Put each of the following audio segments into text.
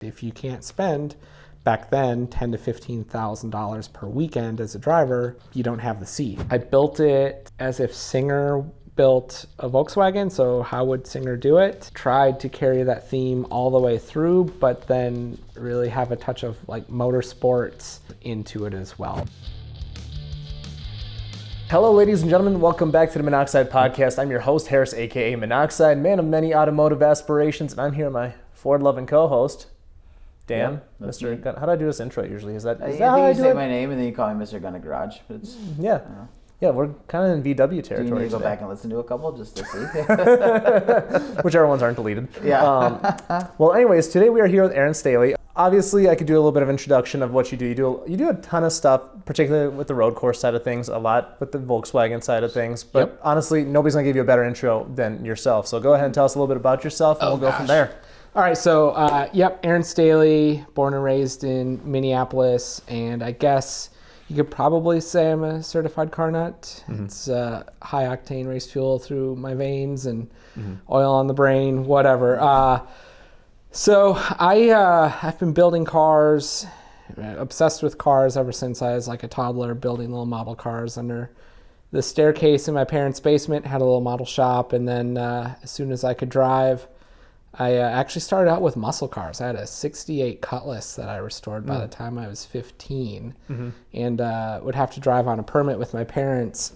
If you can't spend, back then, $10,000 to $15,000 per weekend as a driver, you don't have the seat. I built it as if Singer built a Volkswagen, so how would Singer do it? Tried to carry that theme all the way through, but then really have a touch of like motorsports into it as well. Hello, ladies and gentlemen. Welcome back to the Minnoxide podcast. I'm your host, Harris, aka Minnoxide, man of many automotive aspirations, and I'm here with my Ford-loving co-host, Dan. Yeah, Mr. Gun. How do I do this intro usually? Is that I how I think do you say it? my name and then you call me Mr. Gun at Garage. But it's, Yeah. Yeah, we're kind of in VW do you territory need to go today. back and listen to a couple just to see? Whichever ones aren't deleted. Yeah. Well, anyways, today we are here with Aaron Stehly. Obviously, I could do a little bit of introduction of what you do. You do a ton of stuff, particularly with the road course side of things, a lot with the Volkswagen side of things. But honestly, nobody's going to give you a better intro than yourself. So go ahead and tell us a little bit about yourself, and we'll go from there. All right, so Aaron Stehly, born and raised in Minneapolis, and I guess you could probably say I'm a certified car nut. Mm-hmm. It's high octane race fuel through my veins and oil on the brain, whatever. So I've been building cars, obsessed with cars ever since I was like a toddler, building little model cars under the staircase in my parents' basement, had a little model shop, and then as soon as I could drive, I actually started out with muscle cars. I had a 68 Cutlass that I restored by the time I was 15 and would have to drive on a permit with my parents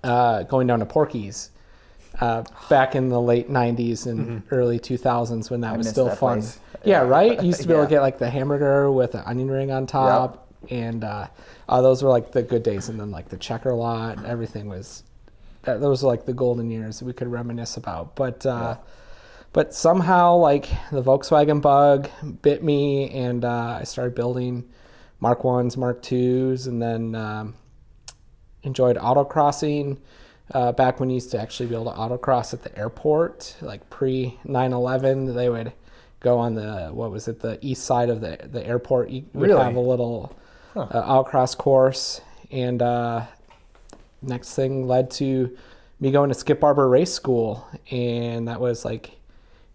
going down to Porky's back in the late 90s and early 2000s when that was still that fun. place. Yeah, right? You used to be able to get like the hamburger with an onion ring on top and those were like the good days. And then like the checker lot, everything was, those were like the golden years that we could reminisce about. But somehow, like, the Volkswagen bug bit me, and I started building Mark 1s, Mark 2s, and then enjoyed autocrossing back when you used to actually be able to autocross at the airport, like pre-9/11. They would go on the east side of the airport. You would have a little autocross course, and next thing led to me going to Skip Barber Race School, and that was like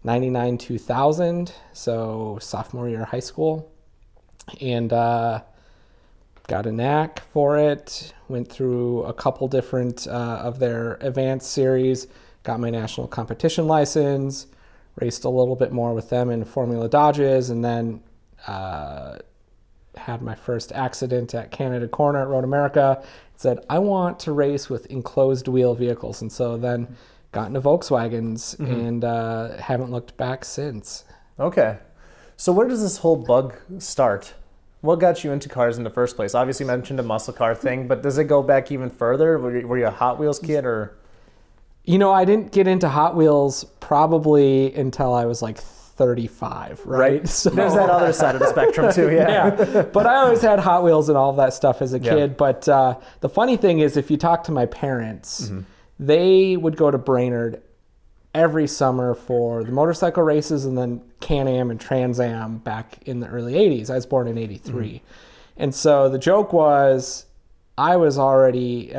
99-2000, so sophomore year of high school, and got a knack for it, went through a couple different of their advanced series, got my national competition license, raced a little bit more with them in Formula Dodges, and then had my first accident at Canada Corner at Road America. Said, I want to race with enclosed wheel vehicles, and so then got into Volkswagens and haven't looked back since. Okay. So where does this whole bug start? What got you into cars in the first place? Obviously you mentioned a muscle car thing, but does it go back even further? Were you a Hot Wheels kid or? You know, I didn't get into Hot Wheels probably until I was like 35, right? So, there's that other side of the spectrum too, yeah. But I always had Hot Wheels and all of that stuff as a kid. But the funny thing is, if you talk to my parents, they would go to Brainerd every summer for the motorcycle races and then Can-Am and Trans Am back in the early 80s. I was born in 83. And so the joke was, I was already,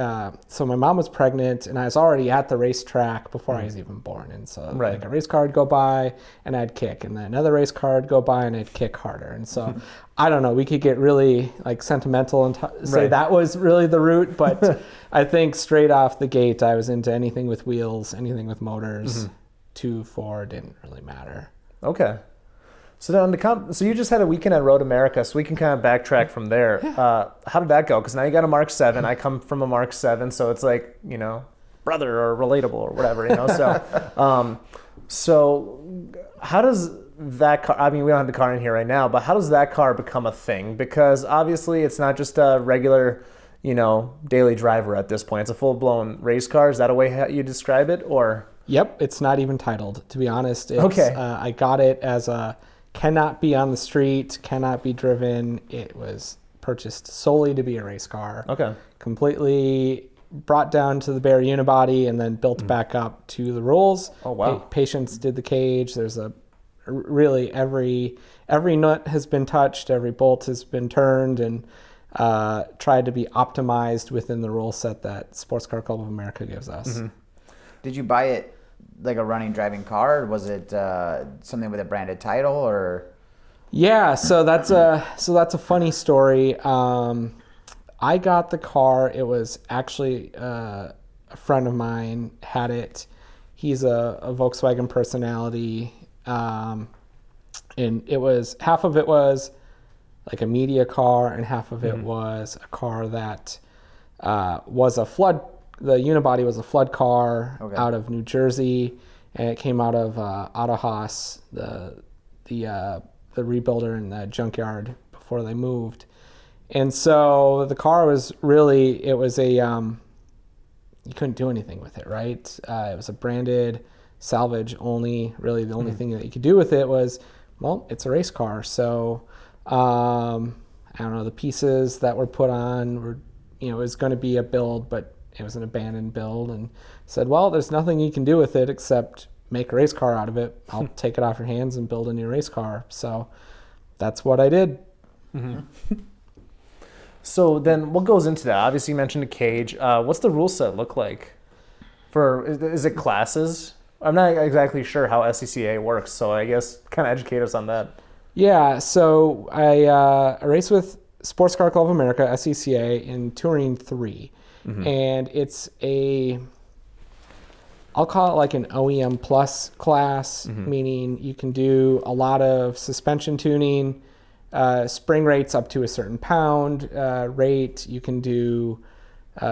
so my mom was pregnant and I was already at the racetrack before I was even born. And so like a race car would go by and I'd kick, and then another race car would go by and I'd kick harder. And so I don't know, we could get really like sentimental and say that was really the root, but I think straight off the gate, I was into anything with wheels, anything with motors. 2, 4 didn't really matter. Okay. So then so you just had a weekend at Road America, so we can kind of backtrack from there. How did that go? Because now you got a Mark 7. I come from a Mark 7, so it's like, you know, brother or relatable or whatever, you know. So how does that car, I mean, we don't have the car in here right now, but how does that car become a thing? Because obviously it's not just a regular, you know, daily driver at this point. It's a full-blown race car. Is that a way you describe it, or? Yep, it's not even titled, to be honest. I got it as a cannot be on the street, cannot be driven. It was purchased solely to be a race car. Okay. Completely brought down to the bare unibody and then built back up to the rules. Oh, wow. Patience did the cage. There's really every nut has been touched, every bolt has been turned, and tried to be optimized within the rule set that Sports Car Club of America gives us. Did you buy it like a running, driving car? Or was it something with a branded title, or? Yeah, so that's a funny story. I got the car. It was actually a friend of mine had it. He's a Volkswagen personality, and it was half of it was like a media car, and half of it was a car that was a flood. The unibody was a flood car out of New Jersey, and it came out of Autohaus, the rebuilder in the junkyard before they moved. And so the car was really, it was a, you couldn't do anything with it, right? It was a branded salvage only. Really the only thing that you could do with it was, well, it's a race car. So, I don't know, the pieces that were put on were, it was going to be a build, but it was an abandoned build, and said, well, there's nothing you can do with it except make a race car out of it. I'll take it off your hands and build a new race car. So that's what I did. So then what goes into that? Obviously you mentioned a cage. What's the rule set look like? Is it classes? I'm not exactly sure how SCCA works, so I guess kind of educate us on that. Yeah, so I race with Sports Car Club of America, SCCA, in Touring 3. And it's I'll call it like an OEM plus class, meaning you can do a lot of suspension tuning, spring rates up to a certain pound rate. You can do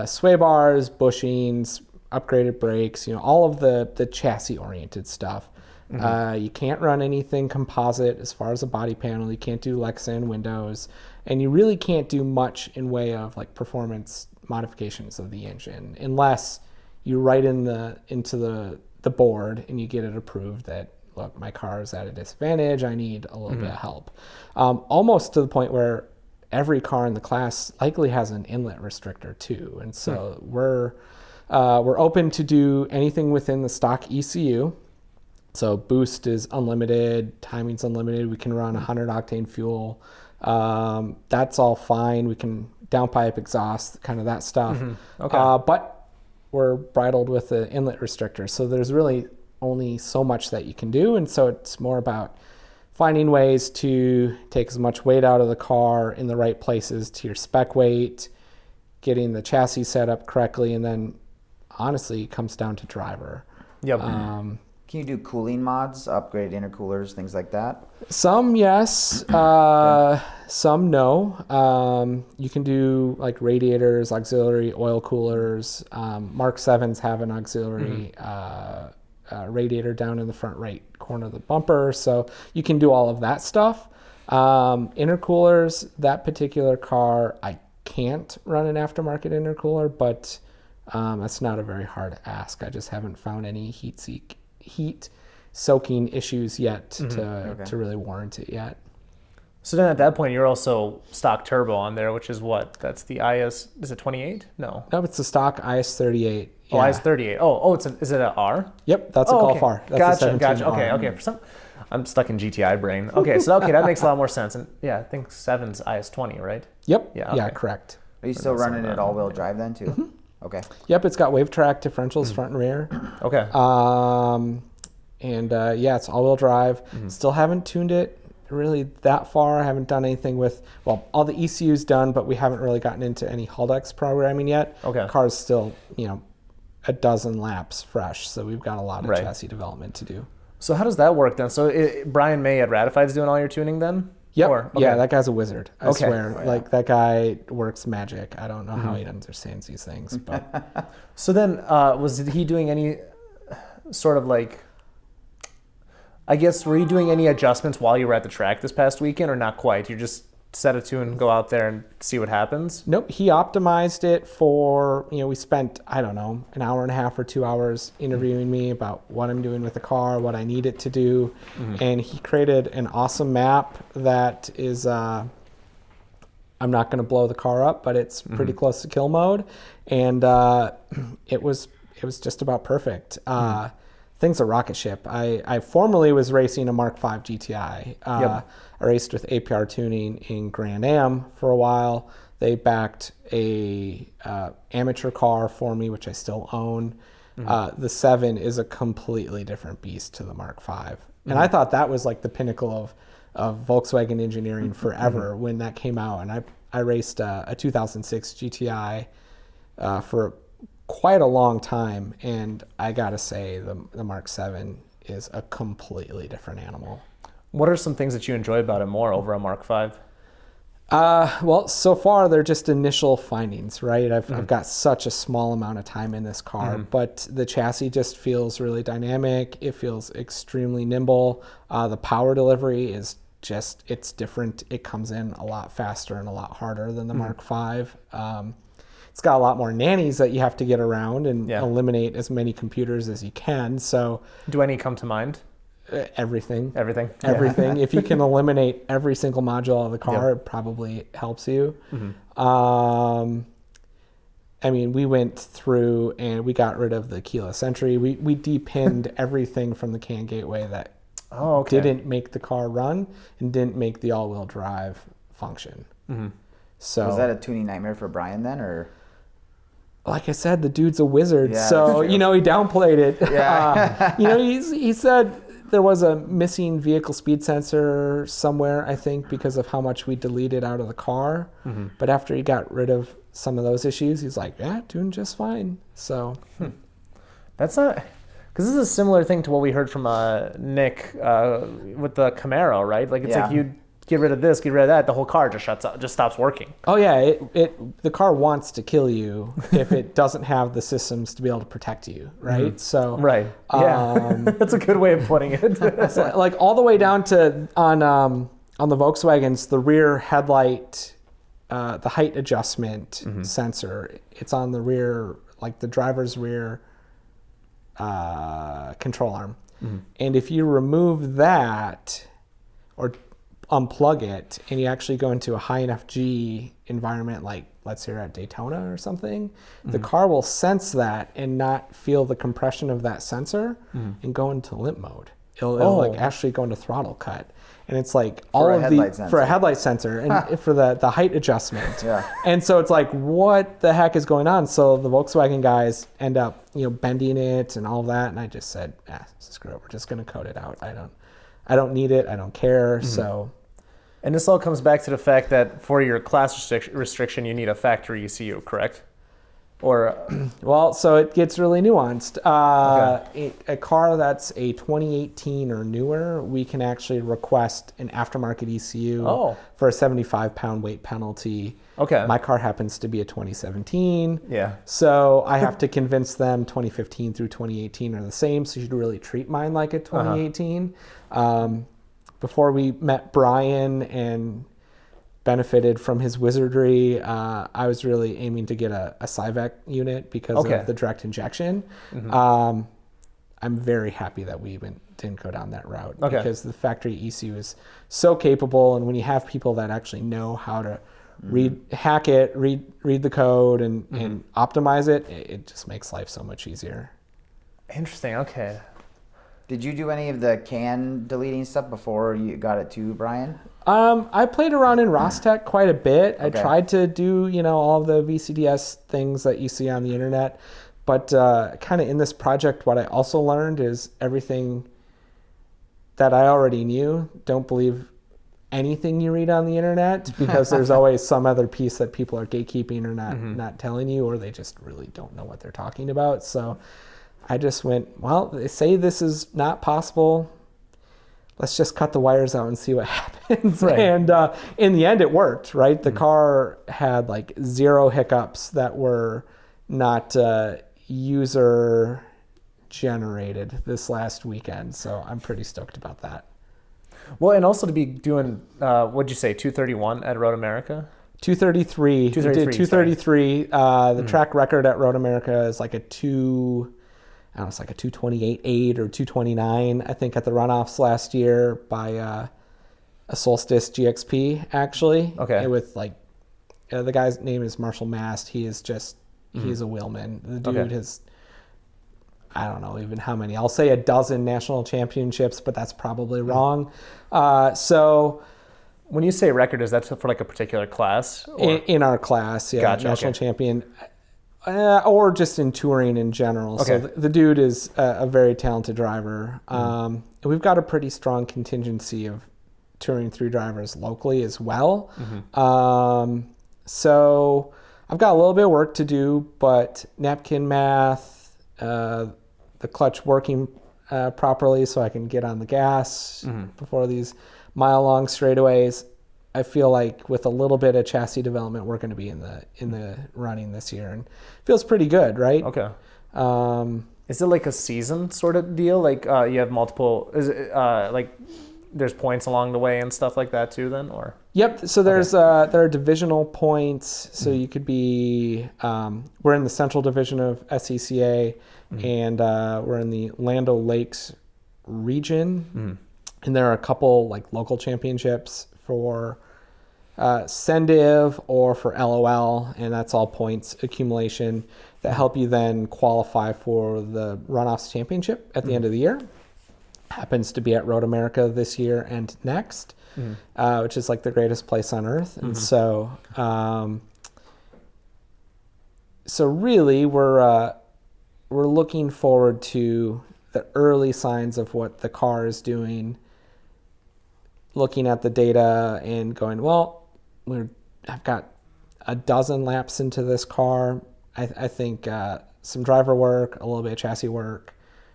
sway bars, bushings, upgraded brakes, all of the chassis-oriented stuff. You can't run anything composite as far as a body panel. You can't do Lexan windows, and you really can't do much in way of like performance modifications of the engine unless you write into the board and you get it approved that, look, my car is at a disadvantage, I need a little bit of help. Almost to the point where every car in the class likely has an inlet restrictor too. And so we're open to do anything within the stock ECU. So boost is unlimited, timing's unlimited. We can run 100 octane fuel. That's all fine. We can downpipe exhaust, kind of that stuff. But we're bridled with the inlet restrictor. So there's really only so much that you can do. And so it's more about finding ways to take as much weight out of the car in the right places to your spec weight, getting the chassis set up correctly, and then honestly it comes down to driver. Can you do cooling mods, upgrade intercoolers, things like that? Some yes, some no. You can do like radiators, auxiliary oil coolers. Mark 7s have an auxiliary radiator down in the front right corner of the bumper, so you can do all of that stuff. Intercoolers, that particular car, I can't run an aftermarket intercooler, but that's not a very hard ask. I just haven't found any heat soaking issues yet to really warrant it yet. So then at that point you're also stock turbo on there, which is what? That's the IS, is it 28? No, it's the stock IS38. Oh, IS38. Is it an R? Yep, that's a Golf R. That's Gotcha. Okay. I'm stuck in GTI brain. Okay, so that makes a lot more sense. And yeah, I think 7's IS20, right? Yep. Yeah, correct. Are you still running it all-wheel drive then too? Okay. Yep, it's got wave track differentials front and rear. Okay. It's all-wheel drive. Still haven't tuned it really that far. I haven't done anything with, all the ECU's done, but we haven't really gotten into any Haldex programming yet. Okay. The car's still, a dozen laps fresh, so we've got a lot of chassis development to do. So how does that work then? So Brian May at Ratified is doing all your tuning then? Yep. Yeah, that guy's a wizard. I swear. Oh, yeah. Like, that guy works magic. I don't know how he understands these things. But So then, was he doing any sort of like, I guess, were you doing any adjustments while you were at the track this past weekend, or not quite? You just set a tune, go out there and see what happens? Nope. He optimized it for, we spent, I don't know, an hour and a half or 2 hours interviewing me about what I'm doing with the car, what I need it to do. And he created an awesome map that is, I'm not going to blow the car up, but it's pretty close to kill mode. And it was just about perfect. Thing's a rocket ship. I formerly was racing a Mark V GTI. I raced with APR Tuning in Grand Am for a while. They backed a amateur car for me, which I still own. The 7 is a completely different beast to the Mark V. And I thought that was like the pinnacle of Volkswagen engineering forever when that came out. And I raced a 2006 GTI for quite a long time. And I got to say, the Mark 7 is a completely different animal. What are some things that you enjoy about it more over a Mark 5? Well, so far they're just initial findings, right? I've got such a small amount of time in this car, but the chassis just feels really dynamic. It feels extremely nimble. The power delivery is just, it's different. It comes in a lot faster and a lot harder than the Mark 5. It's got a lot more nannies that you have to get around and eliminate as many computers as you can. So, do any come to mind? Everything. If you can eliminate every single module of the car, it probably helps you. I mean, we went through and we got rid of the keyless entry. We depinned everything from the CAN gateway that didn't make the car run and didn't make the all-wheel drive function. So was that a tuning nightmare for Brian then, or? Like I said, the dude's a wizard, so he downplayed it. He said there was a missing vehicle speed sensor somewhere, I think, because of how much we deleted out of the car. But after he got rid of some of those issues, he's like, yeah, doing just fine. So that's not, because this is a similar thing to what we heard from Nick with the Camaro, right? Like it's like you get rid of this, get rid of that, the whole car just shuts up, just stops working. Oh yeah, the car wants to kill you if it doesn't have the systems to be able to protect you, right? So that's a good way of putting it. So like all the way down to on the Volkswagens, the rear headlight, the height adjustment sensor, it's on the rear, like the driver's rear control arm, and if you remove that or unplug it and you actually go into a high enough G environment, like let's say you're at Daytona or something, the car will sense that and not feel the compression of that sensor and go into limp mode. It'll like actually go into throttle cut. And it's like for a headlight sensor and for the height adjustment. And so it's like, what the heck is going on? So the Volkswagen guys end up, bending it and all that. And I just said, screw it. We're just going to code it out. I don't need it. I don't care. So. And this all comes back to the fact that for your class restriction, you need a factory ECU, correct? Or well, so it gets really nuanced. A car that's a 2018 or newer, we can actually request an aftermarket ECU for a 75-pound weight penalty. My car happens to be a 2017. So I have to convince them 2015 through 2018 are the same. So you should really treat mine like a 2018. Before we met Brian and benefited from his Wizardry, I was really aiming to get a Cyvec unit because of the direct injection. I'm very happy that we didn't go down that route because the factory ECU is so capable, and when you have people that actually know how to hack it, read the code, and optimize it, it just makes life so much easier. Interesting. Okay. Did you do any of the CAN deleting stuff before you got it to Brian? I played around in Rostec quite a bit. I tried to do, all the VCDS things that you see on the internet. But kind of in this project, what I also learned is everything that I already knew. Don't believe anything you read on the internet because there's always some other piece that people are gatekeeping or not telling you, or they just really don't know what they're talking about. So I just went, well, they say this is not possible. Let's just cut the wires out and see what happens. And in the end, it worked, right? The car had like 0 hiccups that were not user generated this last weekend. So I'm pretty stoked about that. Well, and also to be doing, what'd you say, 231 at Road America? 233. We did 233. The track record at Road America is like it's like a 228.8 or 229, I think, at the runoffs last year by a Solstice GXP, actually. With the guy's name is Marshall Mast. He is just, he's a wheelman. The dude has, I don't know even how many. I'll say a dozen national championships, but that's probably wrong. So when you say record, is that for like a particular class? In our class, national champion. Or just in touring in general. So the dude is a very talented driver. We've got a pretty strong contingency of touring 3 drivers locally as well. So I've got a little bit of work to do, but napkin math, the clutch working properly so I can get on the gas before these mile-long straightaways. I feel like with a little bit of chassis development, we're going to be in the running this year, and it feels pretty good, right? Okay. Is it like a season sort of deal? Like you have multiple? Is it like there's points along the way and stuff like that too? Then or? Yep. So there's there are divisional points. So you could be. We're in the Central Division of SCCA, and we're in the Land O'Lakes region, and there are a couple like local championships for Sendiv or for LOL, and that's all points accumulation that help you then qualify for the Runoffs Championship at the end of the year. Happens to be at Road America this year and next, which is like the greatest place on earth. And so really we're looking forward to the early signs of what the car is doing, looking at the data and going, well, I've got a dozen laps into this car. I think some driver work, a little bit of chassis work,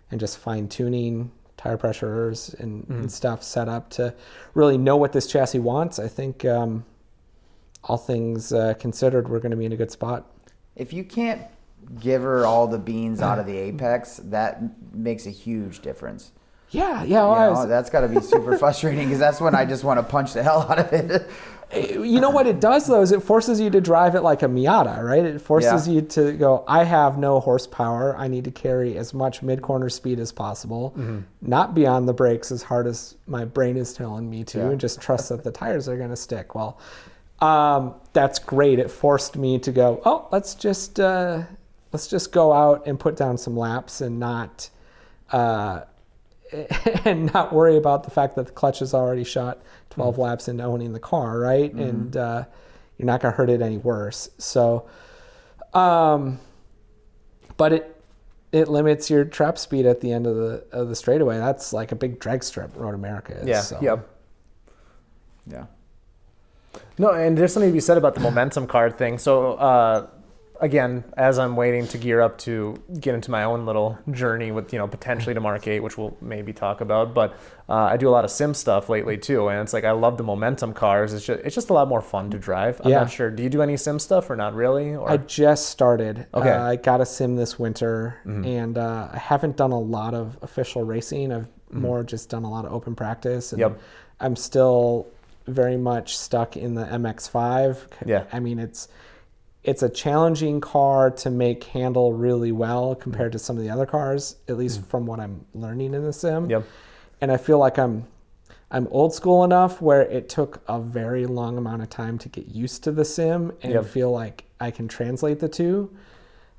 and just fine tuning tire pressures and stuff set up to really know what this chassis wants. I think all things considered, we're going to be in a good spot. If you can't give her all the beans out of the apex, that makes a huge difference. Yeah. Well, that's got to be super frustrating because that's when I just want to punch the hell out of it. You know what it does, though, is it forces you to drive it like a Miata, right? It forces you to go, I have no horsepower. I need to carry as much mid-corner speed as possible, not be on the brakes as hard as my brain is telling me to, and just trust that the tires are going to stick. Well, that's great. It forced me to go, oh, let's just go out and put down some laps and not worry about the fact that the clutch has already shot 12 laps into owning the car, right? And you're not going to hurt it any worse. So, but it limits your trap speed at the end of the straightaway. That's like a big drag strip, Road America is. Yeah. So. Yep. Yeah. No, and there's something to be said about the momentum card thing. So, again, as I'm waiting to gear up to get into my own little journey with, potentially to Mark 8, which we'll maybe talk about, but I do a lot of sim stuff lately too, and it's like I love the momentum cars. It's just a lot more fun to drive. I'm not sure. Do you do any sim stuff or not really? Or? I just started. Okay. I got a sim this winter, and I haven't done a lot of official racing. I've more just done a lot of open practice. And I'm still very much stuck in the MX-5. Yeah. I mean, it's a challenging car to make handle really well compared to some of the other cars, at least from what I'm learning in the sim. Yep. And I feel like I'm old school enough where it took a very long amount of time to get used to the sim and feel like I can translate the two.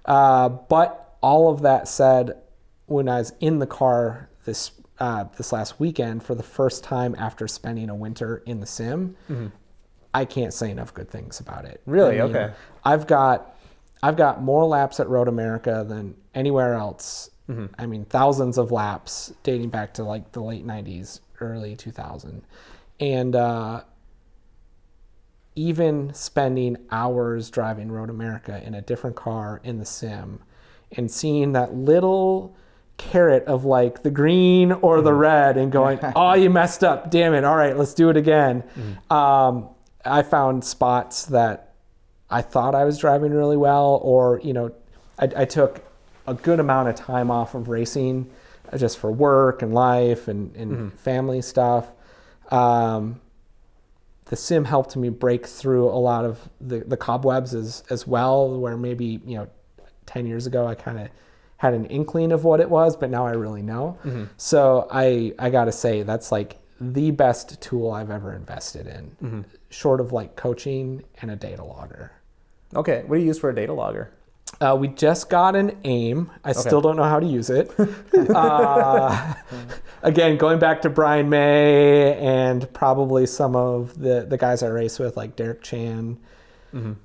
But all of that said, when I was in the car this last weekend for the first time after spending a winter in the sim, I can't say enough good things about it. Really? Okay. I've got more laps at Road America than anywhere else. I mean, thousands of laps dating back to like the late 90s, early 2000. And even spending hours driving Road America in a different car in the sim and seeing that little carrot of like the green or the red and going, oh, you messed up. Damn it. All right, let's do it again. I found spots that I thought I was driving really well, or, I took a good amount of time off of racing just for work and life and family stuff. The sim helped me break through a lot of the cobwebs as well, where maybe, 10 years ago I kind of had an inkling of what it was, but now I really know. So I got to say that's like the best tool I've ever invested in, short of like coaching and a data logger. Okay. What do you use for a data logger? We just got an AIM. I still don't know how to use it. Again, going back to Brian May and probably some of the guys I race with, like Derek Chan,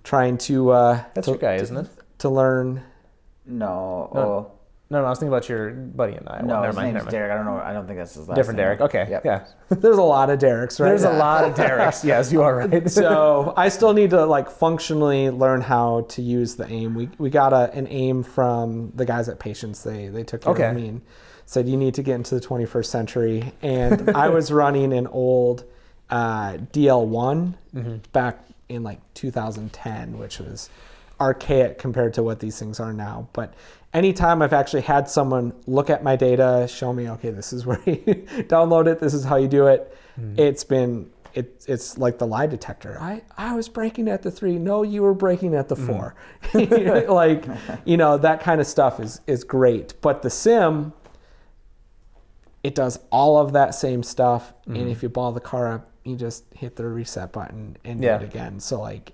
trying to... That's your guy, isn't it? To learn... No. No, I was thinking about your buddy in Iowa. No, Never his mind, name's never mind. Derek. I don't know. I don't think that's his last Different name. Derek. Okay. Yep. Yeah. There's a lot of Derek's, right? There's a lot of Dereks. Yes, you are right. So I still need to like functionally learn how to use the aim. We got an aim from the guys at Patience. They took care of me and said you need to get into the 21st century. And I was running an old DL1 back in like 2010, which was archaic compared to what these things are now. But anytime I've actually had someone look at my data, show me, okay, this is where you download it, this is how you do it, it's like the lie detector. I was braking at the 3. No, you were braking at the 4. Like, that kind of stuff is great. But the sim, it does all of that same stuff. And if you ball the car up, you just hit the reset button and do it again. So like,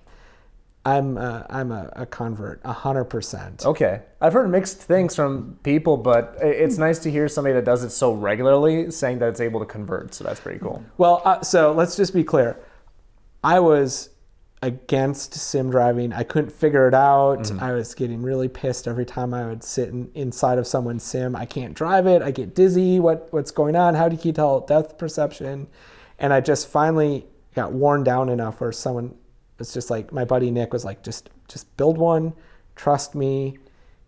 I'm a convert, 100%. Okay. I've heard mixed things from people, but it's nice to hear somebody that does it so regularly saying that it's able to convert. So that's pretty cool. Well, so let's just be clear. I was against sim driving. I couldn't figure it out. I was getting really pissed every time I would sit inside of someone's sim. I can't drive it. I get dizzy. What's going on? How do you tell depth perception? And I just finally got worn down enough where someone... It's just like my buddy Nick was like, just build one, trust me,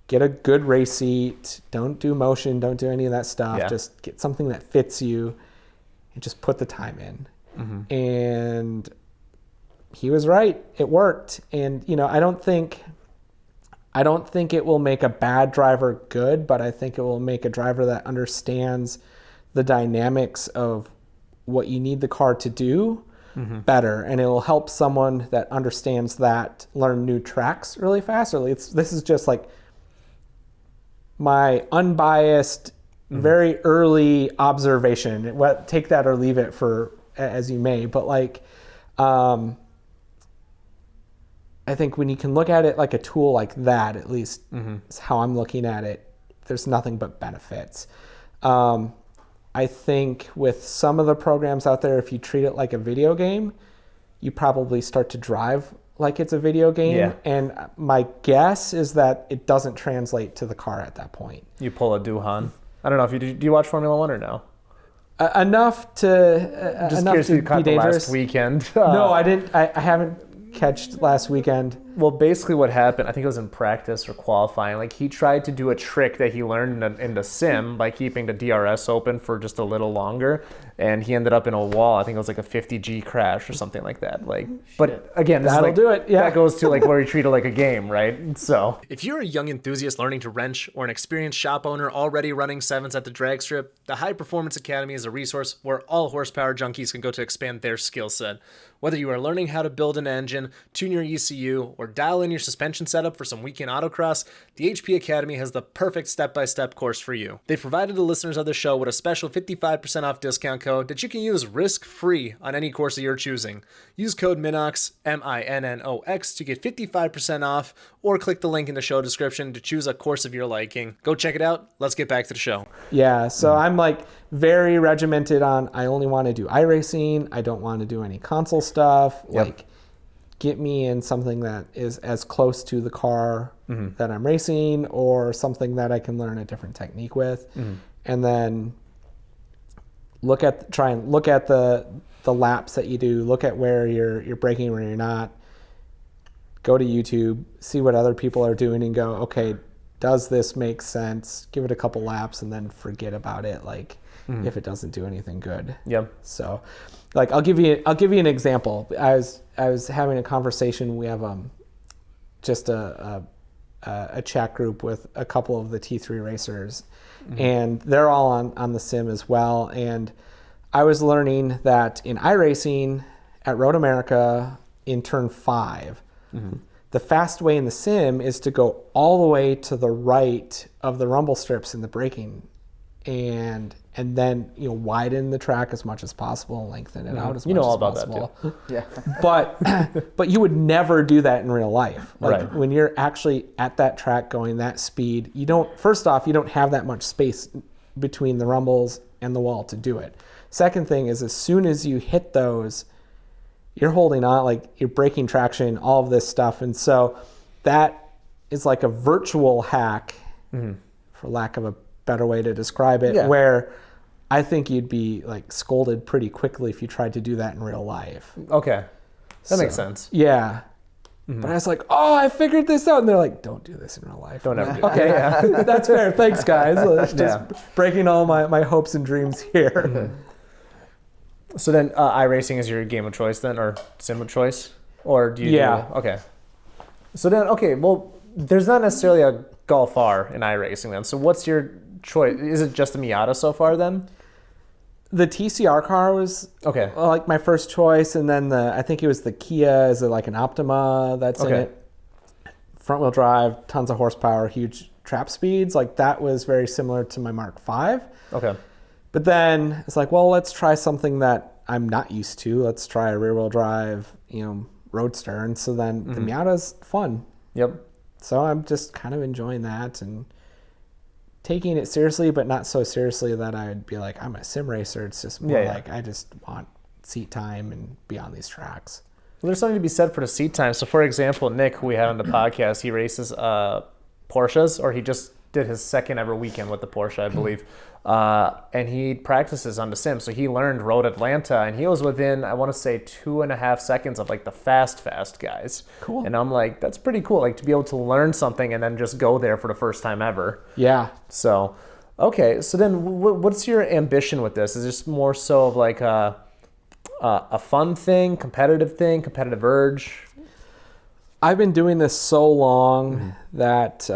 get a good race seat, don't do motion, don't do any of that stuff. Just get something that fits you and just put the time in. And he was right. It worked. And, I don't think it will make a bad driver good, but I think it will make a driver that understands the dynamics of what you need the car to do better, and it will help someone that understands that learn new tracks really fast. This is just like my unbiased, very early observation. Take that or leave it for as you may, but like, I think when you can look at it like a tool like that, at least is how I'm looking at it. There's nothing but benefits. I think with some of the programs out there, if you treat it like a video game, you probably start to drive like it's a video game. Yeah. And my guess is that it doesn't translate to the car at that point. You pull a Duhan. I don't know if you do you watch Formula One or no? Enough to Just enough curious to if you caught be the dangerous. last weekend. No, I didn't. I haven't catched last weekend. Well, basically what happened, I think it was in practice or qualifying, like he tried to do a trick that he learned in the sim by keeping the DRS open for just a little longer, and he ended up in a wall. I think it was like a 50G crash or something like that. Like, but again, this That'll is like, do it, yeah. That goes to like where you treat it like a game, right? So If you're a young enthusiast learning to wrench or an experienced shop owner already running 7s at the drag strip, the High Performance Academy is a resource where all horsepower junkies can go to expand their skill set. Whether you are learning how to build an engine, tune your ECU, or dial in your suspension setup for some weekend autocross, the HP Academy has the perfect step-by-step course for you. They've provided the listeners of the show with a special 55% off discount code that you can use risk-free on any course that you're choosing. Use code MINNOX, MINNOX, to get 55% off, or click the link in the show description to choose a course of your liking. Go check it out. Let's get back to the show. Yeah, so I'm like very regimented on I only want to do iRacing. I don't want to do any console stuff. Like, get me in something that is as close to the car that I'm racing, or something that I can learn a different technique with, and then try and look at the laps that you do. Look at where you're braking, where you're not. Go to YouTube, see what other people are doing, and go, okay, does this make sense? Give it a couple laps, and then forget about it. Like, if it doesn't do anything good. Yep. So, like, I'll give you an example. I was having a conversation. We have just a chat group with a couple of the T3 racers, and they're all on the sim as well. And I was learning that in iRacing at Road America in turn 5, the fast way in the sim is to go all the way to the right of the rumble strips in the braking, and then widen the track as much as possible, lengthen it out as much as possible. That too. Yeah. But you would never do that in real life. Like, when you're actually at that track going that speed, you don't have that much space between the rumbles and the wall to do it. Second thing is, as soon as you hit those, you're holding on, like you're braking traction, all of this stuff. And so that is like a virtual hack for lack of a better way to describe it, Yeah. where I think you'd be like scolded pretty quickly if you tried to do that in real life. Okay. That makes sense. Yeah. But I was like, oh, I figured this out. And they're like, don't do this in real life. Don't ever do Okay, that's fair. Thanks, guys. Just breaking all my hopes and dreams here. So then iRacing is your game of choice then, or sim of choice? Or do you okay. So then, okay, well, there's not necessarily a Golf R in iRacing then. So what's your choice? Is it just the Miata so far then? The TCR car was like my first choice, and then I think it was the Kia is like an Optima that's in it. Front wheel drive, tons of horsepower, huge trap speeds. Like that was very similar to my Mark V. Okay. But then it's like, well, let's try something that I'm not used to. Let's try a rear wheel drive, roadster. And so then the Miata's fun. Yep. So I'm just kind of enjoying that and taking it seriously, but not so seriously that I'd be like, I'm a sim racer. It's just more like I just want seat time and be on these tracks. Well, there's something to be said for the seat time. So, for example, Nick, who we had on the podcast, he races Porsches, or he just did his second ever weekend with the Porsche, I believe. And he practices on the sim. So he learned Road Atlanta, and he was within, I want to say, 2.5 seconds of like the fast guys. Cool. And I'm like, that's pretty cool. Like to be able to learn something and then just go there for the first time ever. Yeah. So, okay. So then what's your ambition with this? Is this more so of like a fun thing, competitive urge? I've been doing this so long that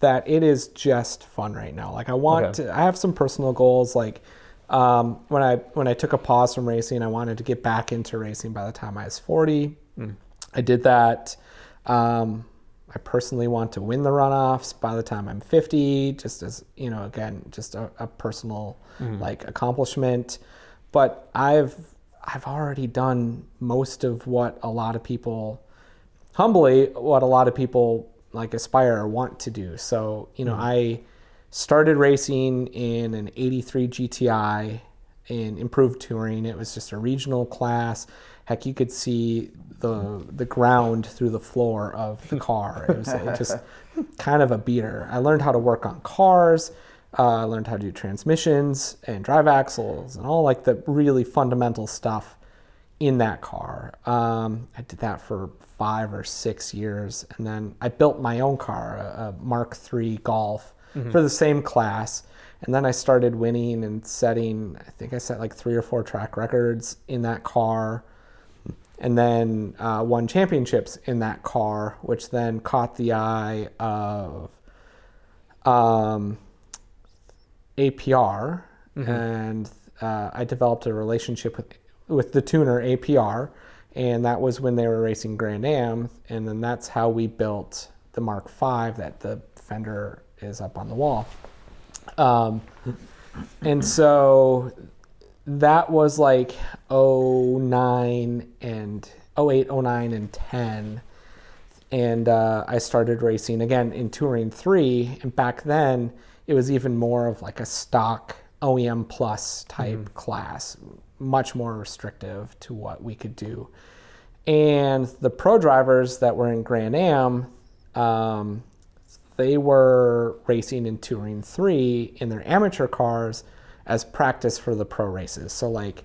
that it is just fun right now. Like I want to, I have some personal goals. Like when I took a pause from racing, I wanted to get back into racing by the time I was 40. I did that. I personally want to win the runoffs by the time I'm 50, just as, again, just a personal like accomplishment. But I've already done most of what a lot of people, humbly, like aspire or want to do. So, I started racing in an 83 GTI in improved touring. It was just a regional class. Heck, you could see the ground through the floor of the car. It was just kind of a beater. I learned how to work on cars. I learned how to do transmissions and drive axles and all like the really fundamental stuff in that car. I did that for 5 or 6 years, and then I built my own car, a Mark III Golf, for the same class. And then I started winning and setting, I think I set like 3 or 4 track records in that car, and then won championships in that car, which then caught the eye of APR, and I developed a relationship with the tuner APR, and that was when they were racing Grand Am, and then that's how we built the Mark V that the fender is up on the wall. And so that was like 09 and 08, 09 and 10. And I started racing again in Touring 3, and back then it was even more of like a stock OEM plus type class, much more restrictive to what we could do. And the pro drivers that were in Grand Am, they were racing in Touring 3 in their amateur cars as practice for the pro races. So like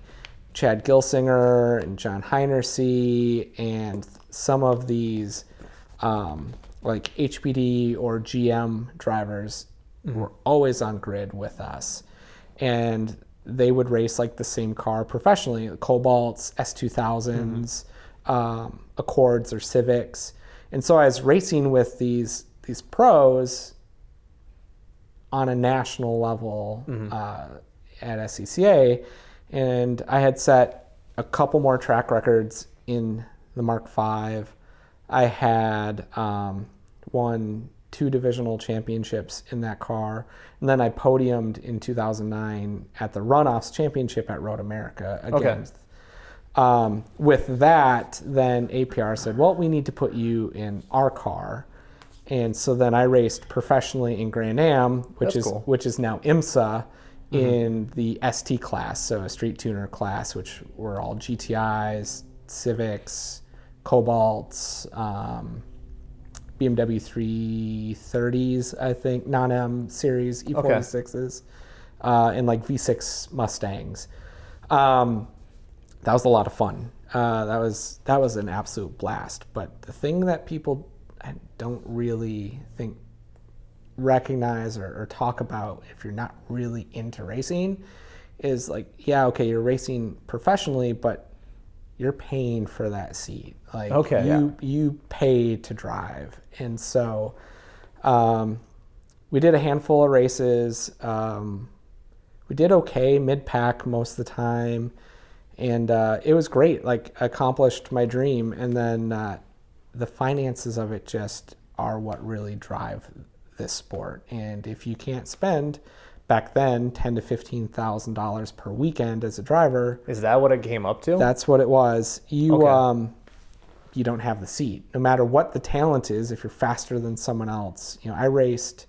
Chad Gilsinger and John Heinersee and some of these like HPD or GM drivers were always on grid with us. And they would race like the same car professionally, Cobalts, S2000s, Accords or Civics. And so I was racing with these pros on a national level at SCCA, and I had set a couple more track records in the Mark V. I had won 2 divisional championships in that car, and then I podiumed in 2009 at the Runoffs Championship at Road America again. With that, then APR said, well, we need to put you in our car. And so then I raced professionally in Grand Am, which is now IMSA, in the ST class, so a street tuner class, which were all GTIs, Civics, Cobalts, BMW 330s, I think, non-M series E46s, and like V6 Mustangs. That was a lot of fun. That was an absolute blast. But the thing that people don't really recognize or talk about if you're not really into racing is like, yeah, okay, you're racing professionally, but you're paying for that seat. Like, you pay to drive. And so we did a handful of races. We did okay, mid-pack most of the time. And it was great, like accomplished my dream. And then the finances of it just are what really drive this sport. And if you can't spend back then $10,000 to $15,000 per weekend as a driver, is that what it came up to? That's what it was. You don't have the seat, no matter what the talent is. If you're faster than someone else, I raced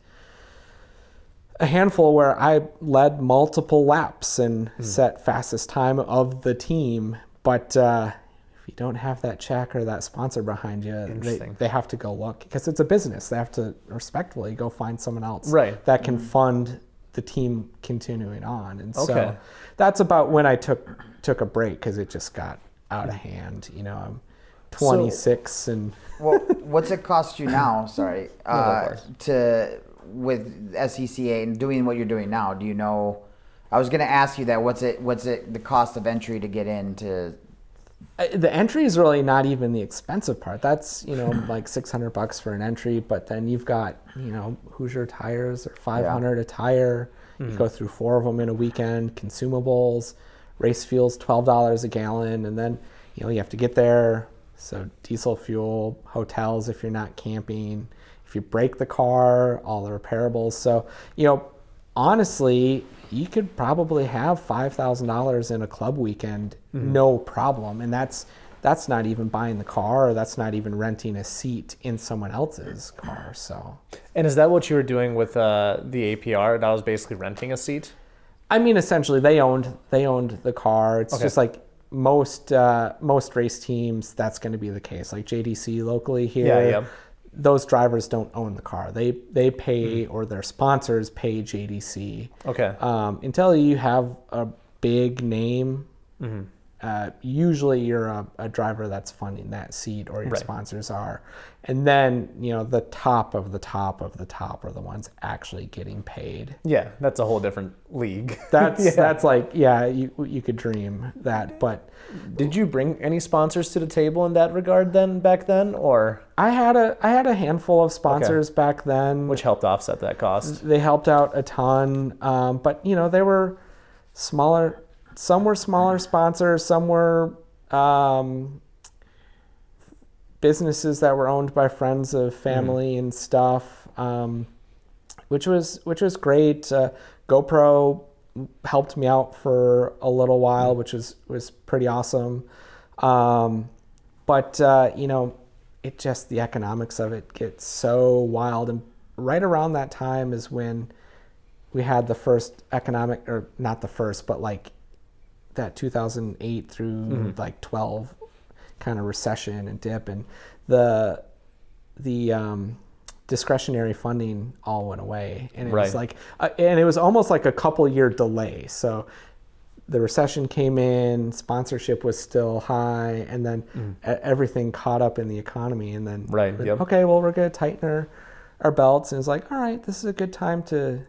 a handful where I led multiple laps and set fastest time of the team, but if you don't have that check or that sponsor behind you, they have to go look, because it's a business. They have to respectfully go find someone else that can fund the team continuing on. And so that's about when I took a break, because it just got out of hand. I'm 26 and well, what's it cost you now? Sorry, with SCCA and doing what you're doing now? Do you know? I was going to ask you that. What's it the cost of entry to get into? The entry is really not even the expensive part. That's like $600 for an entry, but then you've got Hoosier tires are $500 a tire. You go through 4 of them in a weekend. Consumables, race fuel's $12 a gallon, and then you have to get there. So diesel fuel, hotels if you're not camping. If you break the car, all the repairables. So honestly, you could probably have $5,000 in a club weekend, no problem. And that's not even buying the car, or that's not even renting a seat in someone else's car. So. And is that what you were doing with the APR? That was basically renting a seat? I mean, essentially, they owned the car. It's just like most race teams, that's going to be the case. Like JDC locally here. Those drivers don't own the car. They pay, or their sponsors pay JDC. Okay. Until you have a big name, usually you're a driver that's funding that seat, or your sponsors are. And then, the top of the top of the top are the ones actually getting paid. Yeah, that's a whole different league. That's like, you could dream that. But did you bring any sponsors to the table in that regard back then, or? I had a handful of sponsors back then, which helped offset that cost. They helped out a ton, but they were smaller. Some were smaller sponsors. Some were businesses that were owned by friends of family and stuff, which was great. GoPro helped me out for a little while, which was pretty awesome. But it just, the economics of it gets so wild. And right around that time is when we had the first economic, or not the first, but like that 2008 through like 12 kind of recession and dip, and the discretionary funding all went away, and it was like, and it was almost like a couple year delay. So the recession came in, sponsorship was still high, and then everything caught up in the economy, and then okay, well, we're going to tighten our belts, and it's like, all right, this is a good time to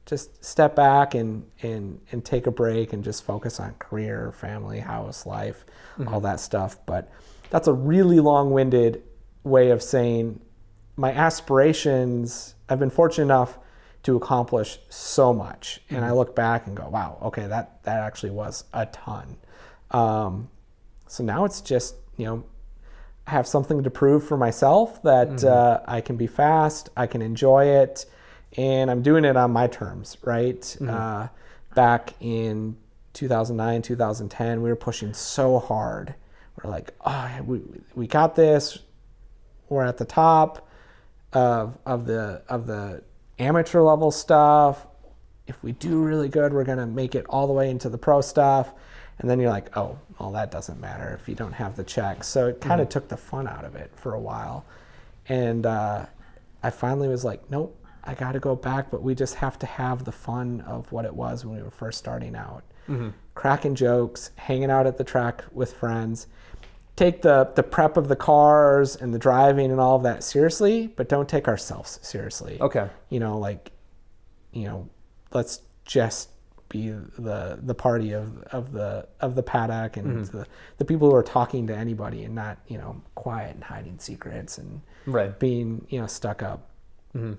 just step back and take a break and just focus on career, family, house, life, all that stuff. But that's a really long-winded way of saying my aspirations, I've been fortunate enough to accomplish so much. And I look back and go, wow, okay, that actually was a ton. So now it's just, I have something to prove for myself that I can be fast, I can enjoy it, and I'm doing it on my terms, right? Back in 2009, 2010, we were pushing so hard. We're like, oh, we got this. We're at the top of the amateur level stuff. If we do really good, we're gonna make it all the way into the pro stuff. And then you're like, oh, well, that doesn't matter if you don't have the check. So it kind of took the fun out of it for a while. And I finally was like, nope, I got to go back, but we just have to have the fun of what it was when we were first starting out. Cracking jokes, hanging out at the track with friends. Take the prep of the cars and the driving and all of that seriously, but don't take ourselves seriously. Okay. Let's just be the party of the paddock and the people who are talking to anybody and not, quiet and hiding secrets and being, stuck up. Do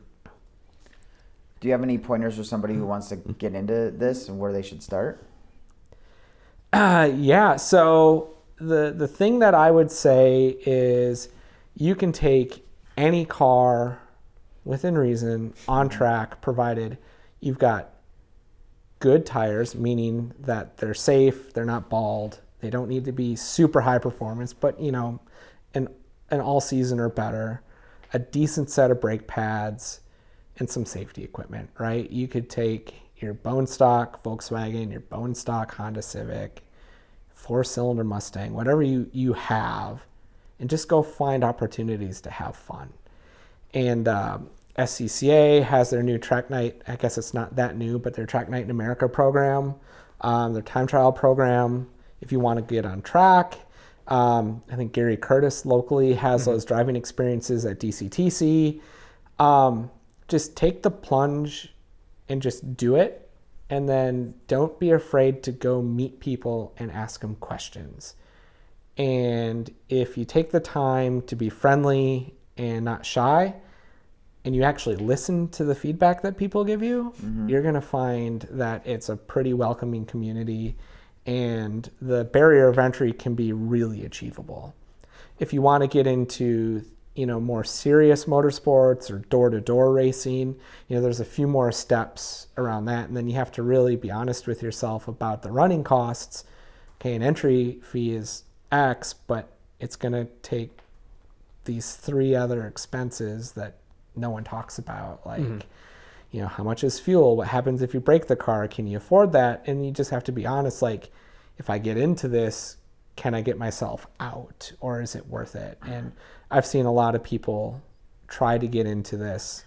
you have any pointers for somebody who wants to get into this and where they should start? Yeah. So the thing that I would say is you can take any car within reason on track, provided you've got good tires, meaning that they're safe, they're not bald, they don't need to be super high performance, but an all season or better, a decent set of brake pads, and some safety equipment, right? You could take your bone stock Volkswagen, your bone stock Honda Civic, 4-cylinder Mustang, whatever you have, and just go find opportunities to have fun. And SCCA has their new Track Night, I guess it's not that new, but their Track Night in America program, their time trial program, if you want to get on track. I think Gary Curtis locally has those driving experiences at DCTC. Just take the plunge and just do it. And then don't be afraid to go meet people and ask them questions. And if you take the time to be friendly and not shy, and you actually listen to the feedback that people give you, you're going to find that it's a pretty welcoming community and the barrier of entry can be really achievable. If you want to get into more serious motorsports or door-to-door racing, there's a few more steps around that. And then you have to really be honest with yourself about the running costs. Okay, an entry fee is X, but it's going to take these 3 other expenses that no one talks about. Like, how much is fuel? What happens if you break the car? Can you afford that? And you just have to be honest. Like, if I get into this, can I get myself out, or is it worth it? And I've seen a lot of people try to get into this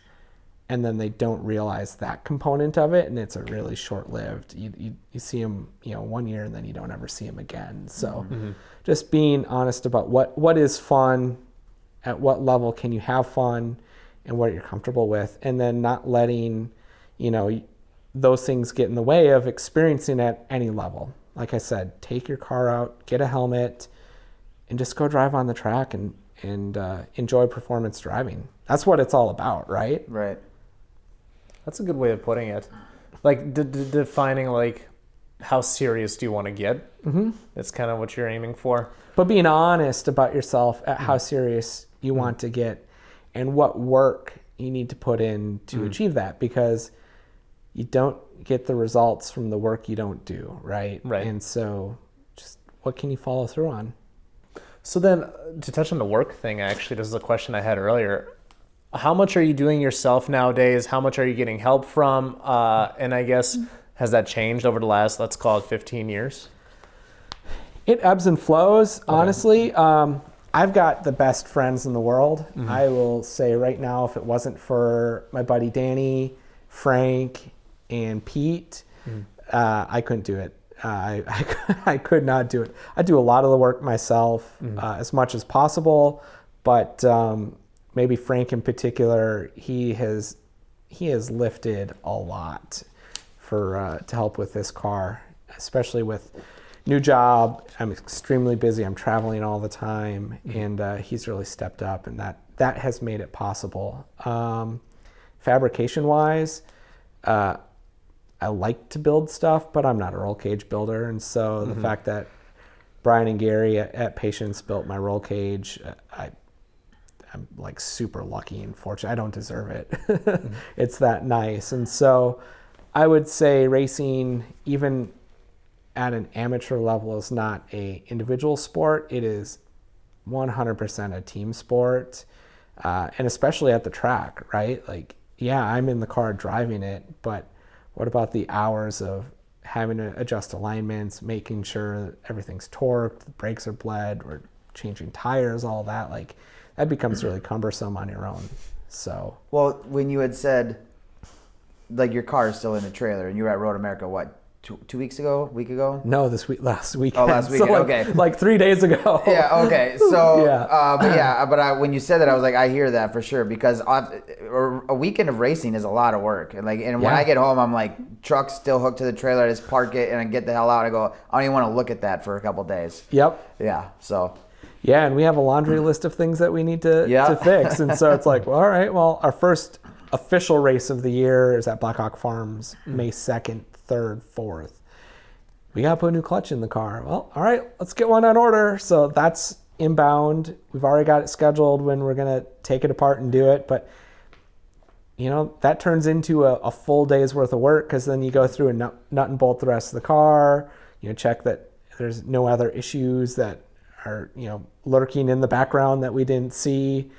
and then they don't realize that component of it, and it's a really short-lived. You see them 1 year and then you don't ever see them again. So just being honest about what is fun, at what level can you have fun, and what you're comfortable with, and then not letting those things get in the way of experiencing at any level. Like I said, take your car out, get a helmet, and just go drive on the track and enjoy performance driving. That's what it's all about, right? Right. That's a good way of putting it. Like defining like how serious do you want to get? That's kind of what you're aiming for. But being honest about yourself at how serious you want to get and what work you need to put in to achieve that, because you don't get the results from the work you don't do, right? Right. And so just what can you follow through on? So then to touch on the work thing, actually, this is a question I had earlier. How much are you doing yourself nowadays? How much are you getting help from? And I guess, has that changed over the last, let's call it 15 years? It ebbs and flows, honestly. I've got the best friends in the world. I will say right now, if it wasn't for my buddy Danny, Frank, and Pete, I couldn't do it. I could not do it. I do a lot of the work myself, as much as possible, but maybe Frank in particular, he has lifted a lot to help with this car, especially with new job. I'm extremely busy. I'm traveling all the time, and he's really stepped up, and that has made it possible. Fabrication wise, I like to build stuff, but I'm not a roll cage builder. And so the fact that Brian and Gary at Patience built my roll cage, I'm like super lucky and fortunate. I don't deserve it. It's that nice. And so I would say racing, even at an amateur level, is not a individual sport. It is 100% a team sport. And especially at the track, right? Like, yeah, I'm in the car driving it, but what about the hours of having to adjust alignments, making sure everything's torqued, the brakes are bled, we're changing tires, all that? Like, that becomes really cumbersome on your own. So Well, when you had said, like, your car is still in the trailer, and you were at Road America, what, two weeks ago, a week ago? no, last weekend. Oh, last weekend, So, like, okay. like 3 days ago. Yeah, okay. So, Yeah. when you said that, I was like, I hear that for sure, because a weekend of racing is a lot of work. And when Yeah. I get home, I'm like, truck's still hooked to the trailer. I just park it and I get the hell out. I go, I don't even want to look at that for a couple days. Yep. Yeah. So. Yeah, and we have a laundry list of things that we need to fix. And so it's like, well, all right, well, our first official race of the year is at Blackhawk Farms, May 2nd, 3rd, 4th. We got to put a new clutch in the car. Well, all right, let's get one on order. So that's inbound. We've already got it scheduled when we're going to take it apart and do it. But, that turns into a full day's worth of work, because then you go through and nut and bolt the rest of the car, check that there's no other issues that are, lurking in the background that we didn't see.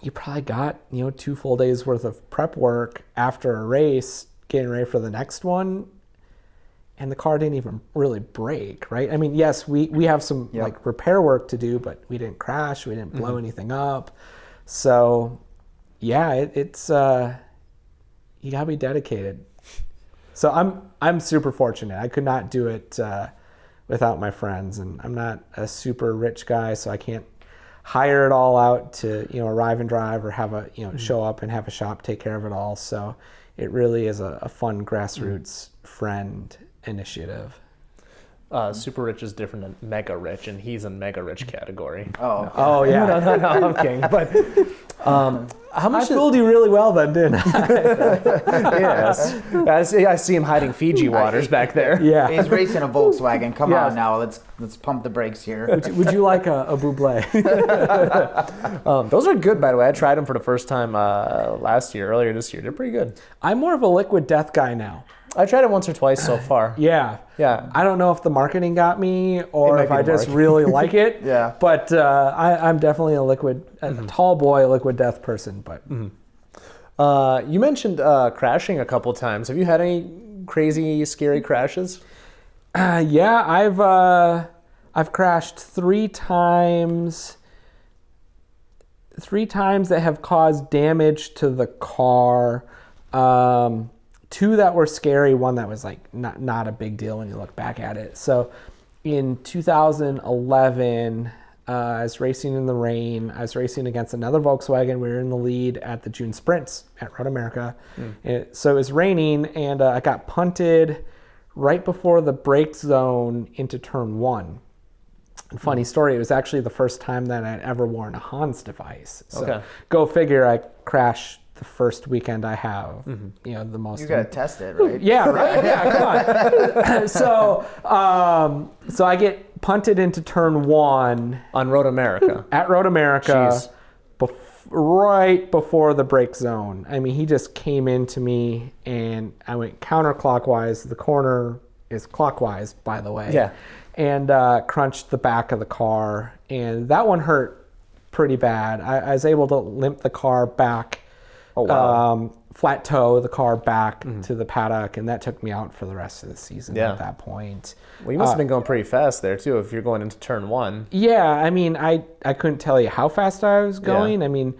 You probably got, 2 full days worth of prep work after a race, getting ready for the next one. And the car didn't even really break, right? I mean, yes, we have some like repair work to do, but we didn't crash, we didn't blow anything up. So yeah, it's you gotta be dedicated. So I'm super fortunate. I could not do it without my friends, and I'm not a super rich guy, so I can't hire it all out to arrive and drive, or have a show up and have a shop take care of it all. So it really is a fun grassroots friend initiative. Super rich is different than mega rich, and he's in mega rich category. Oh. Oh yeah. No, I'm kidding. But how much? I fooled you really well then, didn't I? Yes. I see him hiding Fiji waters back there. Yeah. He's racing a Volkswagen. Come Yeah. on now, let's pump the brakes here. Would you like a buble? Those are good, by the way. I tried them for the first time earlier this year. They're pretty good. I'm more of a liquid death guy now. I tried it once or twice so far. Yeah. Yeah. I don't know if the marketing got me or might if be I the just marketing. really like it. Yeah. But I'm definitely a tall boy liquid death person. But You mentioned crashing a couple times. Have you had any crazy, scary crashes? yeah, I've crashed 3 times. 3 times that have caused damage to the car. 2 that were scary, 1 that was like not a big deal when you look back at it. So in 2011, I was racing in the rain. I was racing against another Volkswagen. We were in the lead at the June Sprints at Road America. So it was raining, and I got punted right before the brake zone into turn 1. And funny story, it was actually the first time that I'd ever worn a Hans device. So Okay. Go figure, I crashed the first weekend I have, the most. You gotta test it, right? Yeah, right. Yeah, come on. So I get punted into turn 1 On Road America. at Road America, Jeez. right before the brake zone. I mean, he just came into me, and I went counterclockwise. The corner is clockwise, by the way. Yeah. And crunched the back of the car, and that one hurt pretty bad. I was able to limp the car back. Oh, wow. Flat toe the car back to the paddock, and that took me out for the rest of the season Yeah. at that point. Well, you must have been going pretty fast there, too, if you're going into turn 1. Yeah, I mean, I couldn't tell you how fast I was going. I mean,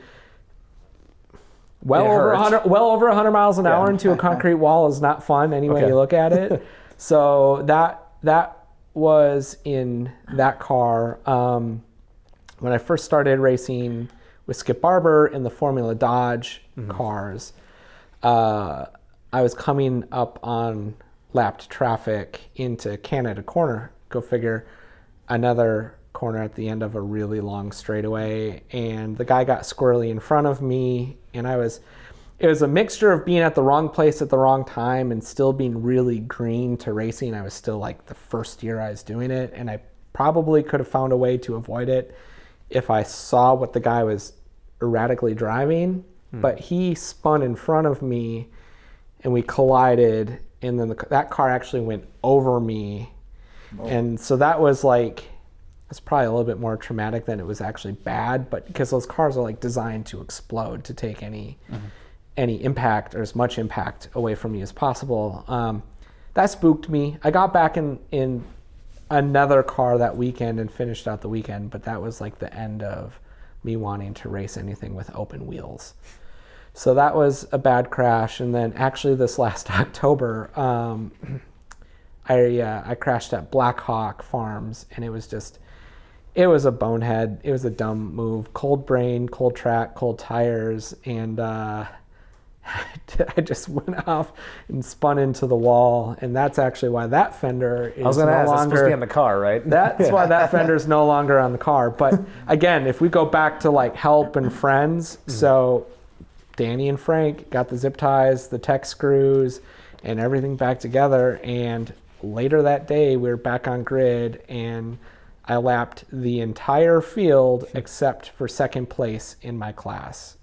well It over hurt. 100 miles an hour into a concrete wall is not fun any way Okay. you look at it. So that was in that car. When I first started racing with Skip Barber in the Formula Dodge cars, I was coming up on lapped traffic into Canada Corner. Go figure, another corner at the end of a really long straightaway, and the guy got squirrely in front of me, and it was a mixture of being at the wrong place at the wrong time and still being really green to racing. I was still like the first year I was doing it, and I probably could have found a way to avoid it if I saw what the guy was erratically driving. But he spun in front of me, and we collided, and then that car actually went over me. And so that was like, it's probably a little bit more traumatic than it was actually bad, but because those cars are like designed to explode, to take any impact or as much impact away from you as possible. That spooked me. I got back in another car that weekend and finished out the weekend, but that was like the end of me wanting to race anything with open wheels. So that was a bad crash. And then actually this last October, I crashed at Black Hawk Farms, and it was a bonehead. It was a dumb move. Cold brain, cold track, cold tires, and I just went off and spun into the wall. And that's actually why that fender is I was going to no ask, it's longer supposed to be on the car, right? That's why that fender is no longer on the car. But again, if we go back to like help and friends, so Danny and Frank got the zip ties, the tech screws, and everything back together. And later that day, we were back on grid, and I lapped the entire field except for second place in my class.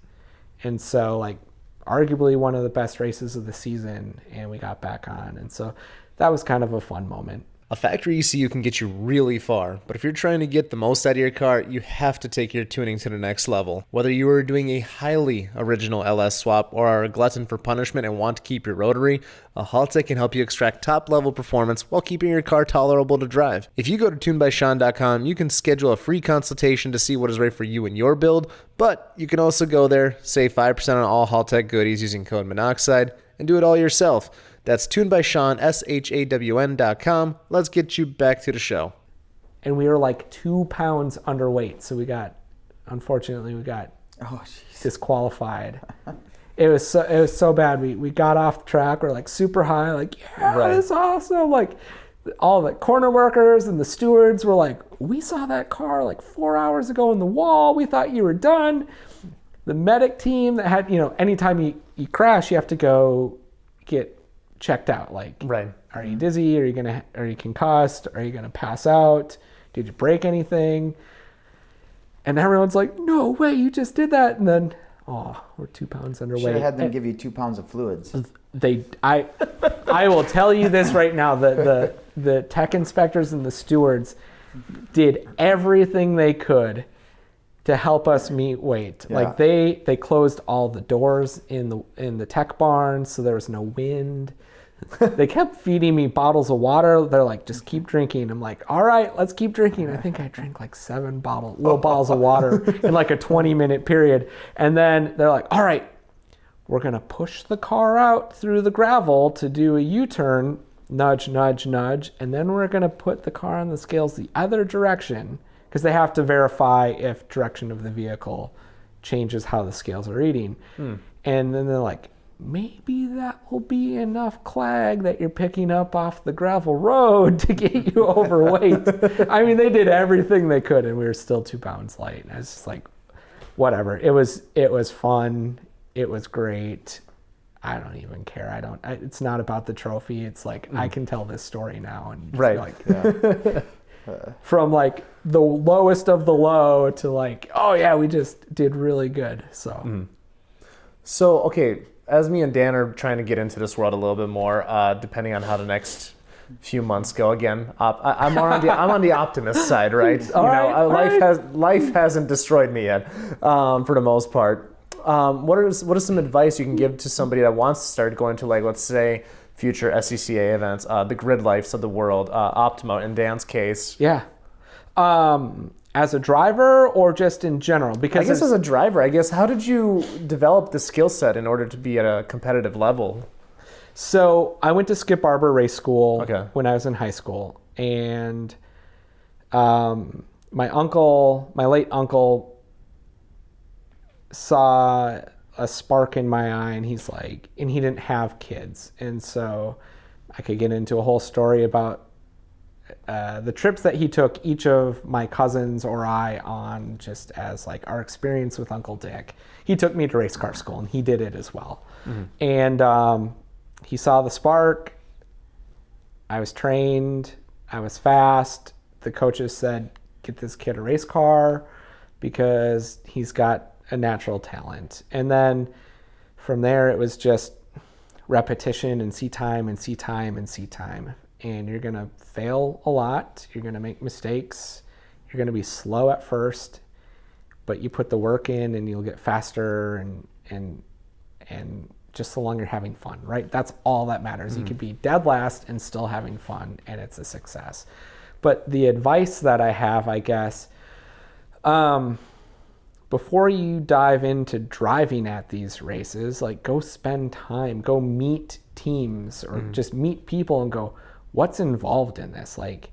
And so, like, arguably one of the best races of the season, and we got back on. And so that was kind of a fun moment. A factory ECU can get you really far, but if you're trying to get the most out of your car, you have to take your tuning to the next level. Whether you are doing a highly original LS swap or are a glutton for punishment and want to keep your rotary, a Haltech can help you extract top-level performance while keeping your car tolerable to drive. If you go to tunedbysean.com, you can schedule a free consultation to see what is right for you and your build, but you can also go there, save 5% on all Haltech goodies using code Minnoxide, and do it all yourself. That's tunedbysean, SHAWN.com. Let's get you back to the show. And we were like 2 pounds underweight, so unfortunately we got disqualified. It was so bad. We got off the track. We're like super high, like, yeah, right. That's awesome. Like, all the corner workers and the stewards were like, we saw that car like 4 hours ago in the wall. We thought you were done. The medic team that had, anytime you crash, you have to go get checked out. Like, right. Are you dizzy? Are you concussed? Are you gonna pass out? Did you break anything? And everyone's like, no way, you just did that. And then, we're 2 pounds underweight. Should have had them give you 2 pounds of fluids. I will tell you this right now, the tech inspectors and the stewards did everything they could to help us meet weight. Yeah. Like they closed all the doors in the tech barn, so there was no wind. They kept feeding me bottles of water. They're like, just keep drinking. I'm like, all right, let's keep drinking. I think I drank like 7 little bottles of water in like a 20-minute period. And then they're like, all right, we're going to push the car out through the gravel to do a U-turn, nudge, nudge, nudge. And then we're going to put the car on the scales the other direction, because they have to verify if direction of the vehicle changes how the scales are reading. And then they're like, maybe that will be enough clag that you're picking up off the gravel road to get you overweight. I mean, they did everything they could, and we were still 2 pounds light. And I was just like, whatever. It was fun. It was great. I don't even care. It's not about the trophy. It's like, I can tell this story now. And right. Like, yeah. From like the lowest of the low to like, oh yeah, we just did really good. So, So okay, as me and Dan are trying to get into this world a little bit more, depending on how the next few months go. Again, I'm on the optimist side, right? Life hasn't destroyed me yet, for the most part. What is some advice you can give to somebody that wants to start going to, like, let's say, future SCCA events, the Grid Lifes of the world, Optima in Dan's case? Yeah. As a driver or just in general? Because I guess as a driver, how did you develop the skill set in order to be at a competitive level? So I went to Skip Barber Race School when I was in high school. And my late uncle, saw a spark in my eye, and he's like, and he didn't have kids. And so I could get into a whole story about the trips that he took each of my cousins or I on, just as like our experience with Uncle Dick. He took me to race car school, and he did it as well. And he saw the spark. I was trained. I was fast. The coaches said, get this kid a race car because he's got a natural talent. And then from there, it was just repetition and see time and see time and see time. And you're going to fail a lot. You're going to make mistakes. You're going to be slow at first, but you put the work in and you'll get faster, and just so long you're having fun, right? That's all that matters. You could be dead last and still having fun, and it's a success. But the advice that I have, I guess, before you dive into driving at these races, like go spend time, go meet teams or just meet people and go, what's involved in this? Like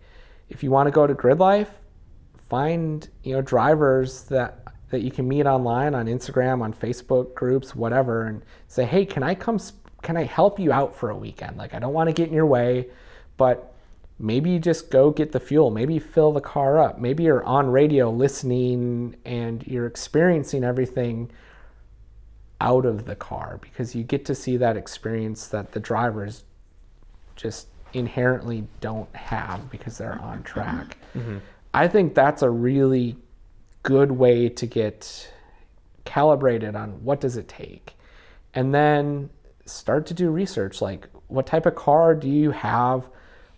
if you want to go to Grid Life, find, drivers that you can meet online on Instagram, on Facebook groups, whatever, and say, hey, can I help you out for a weekend? Like I don't want to get in your way, but maybe you just go get the fuel. Maybe you fill the car up. Maybe you're on radio listening and you're experiencing everything out of the car because you get to see that experience that the drivers just inherently don't have because they're on track. I think that's a really good way to get calibrated on what does it take. And then start to do research, like what type of car do you have?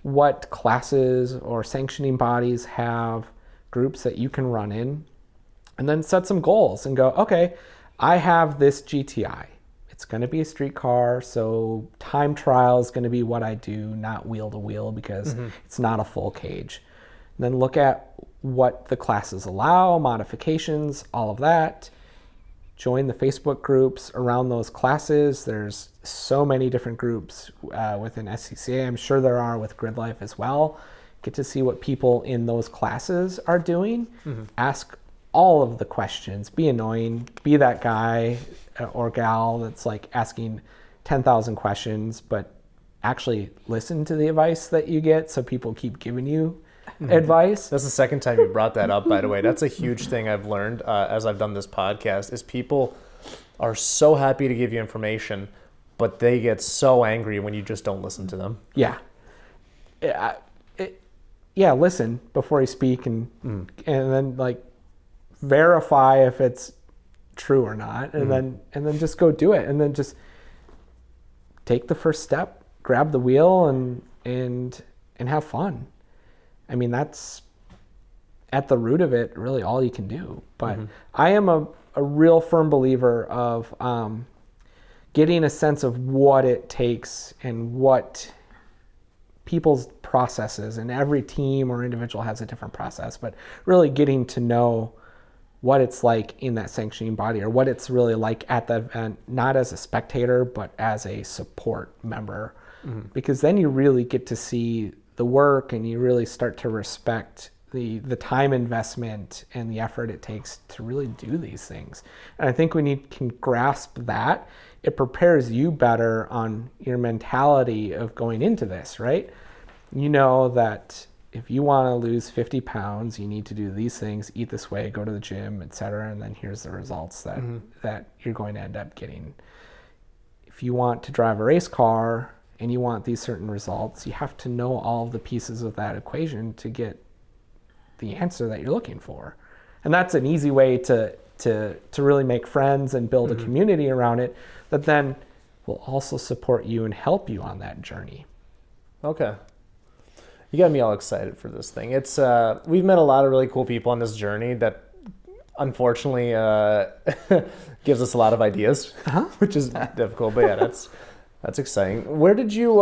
What classes or sanctioning bodies have groups that you can run in, and then set some goals and go, okay, I have this GTI. It's going to be a street car, so time trial is going to be what I do, not wheel to wheel because it's not a full cage. And then look at what the classes allow, modifications, all of that. Join the Facebook groups around those classes. There's so many different groups within SCCA. I'm sure there are with Grid Life as well. Get to see what people in those classes are doing. Ask all of the questions. Be annoying. Be that guy or gal that's like asking 10,000 questions, but actually listen to the advice that you get so people keep giving you advice. That's the second time you brought that up, by the way. That's a huge thing I've learned as I've done this podcast is people are so happy to give you information, but they get so angry when you just don't listen to them. Yeah. Listen before you speak and then like verify if it's true or not, and then just go do it, and then just take the first step, grab the wheel and have fun. I mean, that's at the root of it, really all you can do. But I am a real firm believer of getting a sense of what it takes and what people's processes, and every team or individual has a different process, but really getting to know what it's like in that sanctioning body, or what it's really like at the event, not as a spectator, but as a support member. Because then you really get to see the work and you really start to respect the time investment and the effort it takes to really do these things. And I think when you can grasp that, it prepares you better on your mentality of going into this, right? You know that if you want to lose 50 pounds, you need to do these things, eat this way, go to the gym, etc. And then here's the results that you're going to end up getting. If you want to drive a race car and you want these certain results, you have to know all the pieces of that equation to get the answer that you're looking for. And that's an easy way to really make friends and build a community around it that then will also support you and help you on that journey. Okay. You got me all excited for this thing. It's we've met a lot of really cool people on this journey that unfortunately gives us a lot of ideas, which is difficult. But yeah, that's exciting. Where did you?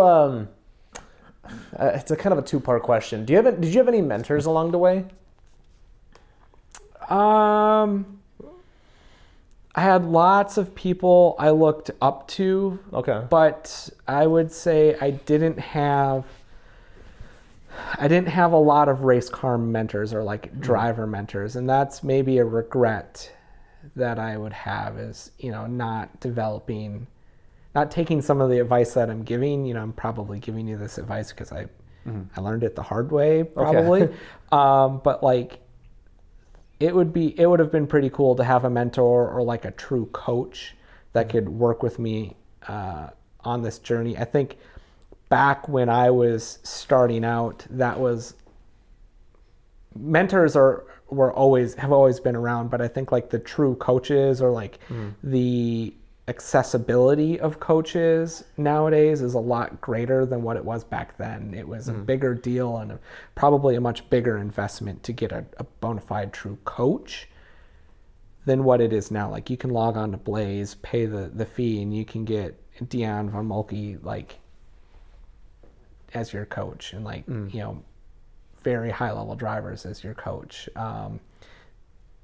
It's a kind of a two-part question. Did you have any mentors along the way? I had lots of people I looked up to. Okay. But I would say I didn't have a lot of race car mentors or like driver mentors, and that's maybe a regret that I would have, is, not taking some of the advice that I'm giving. I'm probably giving you this advice because I learned it the hard way, probably. Okay. But like, it would have been pretty cool to have a mentor or like a true coach that could work with me on this journey. I think back when I was starting out, mentors have always been around, but I think like the true coaches, or like the accessibility of coaches nowadays is a lot greater than what it was back then. It was a bigger deal and probably a much bigger investment to get a bona fide true coach than what it is now. Like, you can log on to Blaze, pay the fee, and you can get Dion von Mulkey like as your coach, and like very high level drivers as your coach.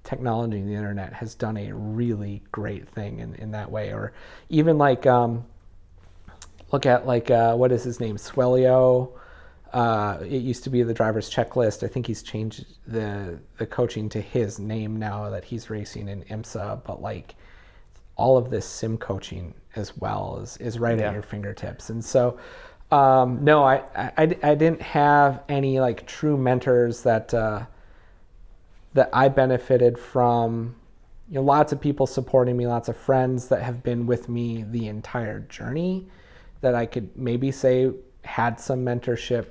technology and the internet has done a really great thing in that way. Or even like, look at like, what is his name? Swelio. It used to be the driver's checklist. I think he's changed the coaching to his name now that he's racing in IMSA, but like all of this sim coaching as well is right at your fingertips. And so, no, I didn't have any like true mentors that I benefited from. You know, lots of people supporting me, lots of friends that have been with me the entire journey that I could maybe say had some mentorship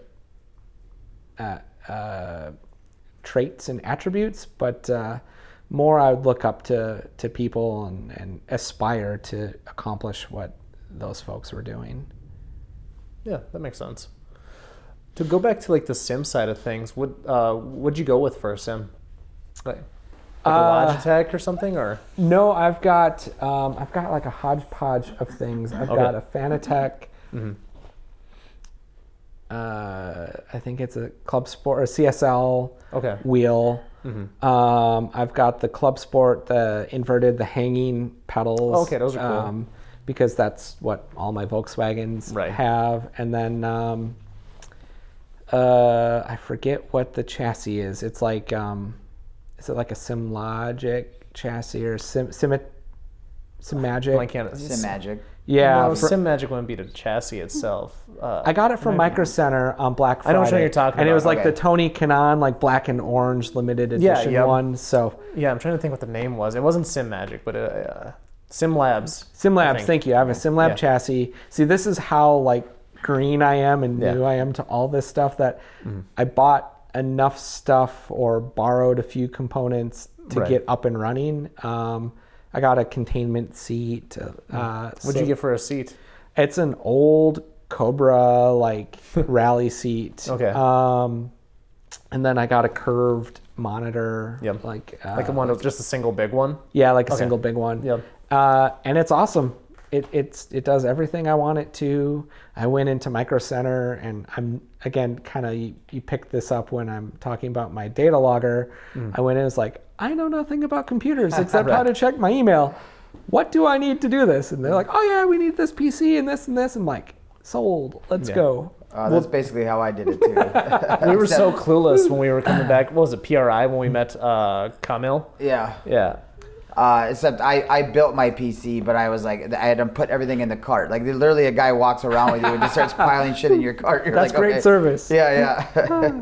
traits and attributes, but more I would look up to people and aspire to accomplish what those folks were doing. Yeah, that makes sense. To go back to like the sim side of things, what'd you go with for a sim? Like a Logitech or something, or? No, I've got like a hodgepodge of things. I've got a Fanatec. Mm-hmm. I think it's a Club Sport or CSL wheel. Mm-hmm. I've got the Club Sport, the inverted, the hanging pedals. Okay, those are cool. Because that's what all my Volkswagens have. And then I forget what the chassis is. It's like, is it like a SimLogic chassis or SimMagic? SimMagic. Yeah. No, SimMagic wouldn't be the chassis itself. I got it from Micro Center on Black Friday. I know what you're talking about. And it was like the Tony Kanon, like black and orange limited edition one. So yeah, I'm trying to think what the name was. It wasn't SimMagic, but SimLabs. SimLabs, thank you. I have a SimLab chassis. See, this is how like green I am and new I am to all this stuff that I bought enough stuff or borrowed a few components to get up and running. I got a containment seat. What'd you get for a seat? It's an old Cobra like rally seat. Okay. And then I got a curved monitor. Yep. Like one, just a single big one. Yeah, like a single big one. Yep. And it's awesome. It does everything I want it to. I went into Micro Center, and I'm again kind of you pick this up when I'm talking about my data logger. I went in and was like, I know nothing about computers except how to check my email. What do I need to do this? And they're like, oh yeah, we need this PC and this and this. I'm like, sold. Let's go. That's basically how I did it too. We were so clueless when we were coming back. What was it, PRI, when we met Kamil? Yeah. Yeah. Except I built my PC, but I was like, I had to put everything in the cart. Like literally a guy walks around with you and just starts piling shit in your cart. You're That's like, great service. Yeah.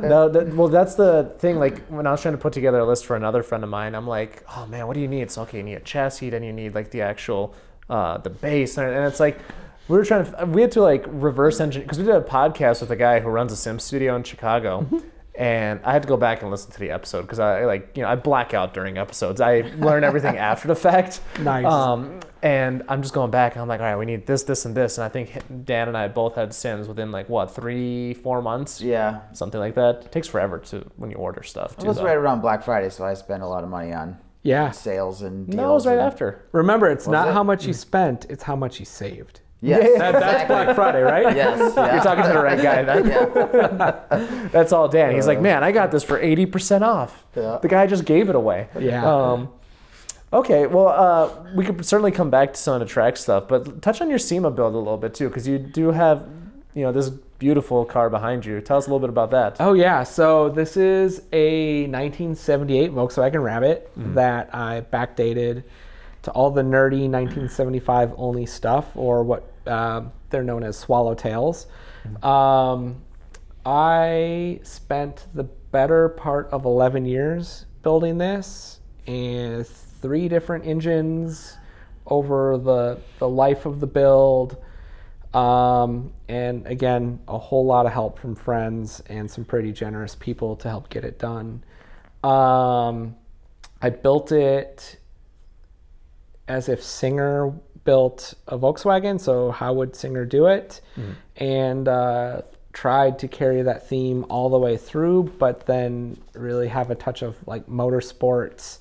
No, well, that's the thing. Like when I was trying to put together a list for another friend of mine, I'm like, oh man, what do you need? It's okay. You need a chassis, then you need like the actual, the base. And it's like, we had to like reverse engineer, because we did a podcast with a guy who runs a sim studio in Chicago. And I had to go back and listen to the episode because I black out during episodes. I learn everything after the fact. Nice. And I'm just going back and I'm like, all right, we need this, this, and this. And I think Dan and I both had Sims within 3-4 months. Yeah. Something like that. It takes forever when you order stuff. It was right around Black Friday, so I spent a lot of money on sales and deals. No, it was right after. Remember, it's not how much you spent, it's how much you saved. Yes, that's Black Friday, right? Yes. You're talking to the right guy then. Yeah. That's all Dan. He's like, man, I got this for 80% off. Yeah. The guy just gave it away. Yeah. Okay, well, we could certainly come back to some of the track stuff, but touch on your SEMA build a little bit too, because you do have, this beautiful car behind you. Tell us a little bit about that. Oh yeah, so this is a 1978 Volkswagen Rabbit that I backdated to all the nerdy 1975 only stuff, or what they're known as swallowtails. I spent the better part of 11 years building this, and 3 different engines over the life of the build. And again, a whole lot of help from friends and some pretty generous people to help get it done. I built it as if Singer built a Volkswagen, so how would Singer do it? And tried to carry that theme all the way through, but then really have a touch of like motorsports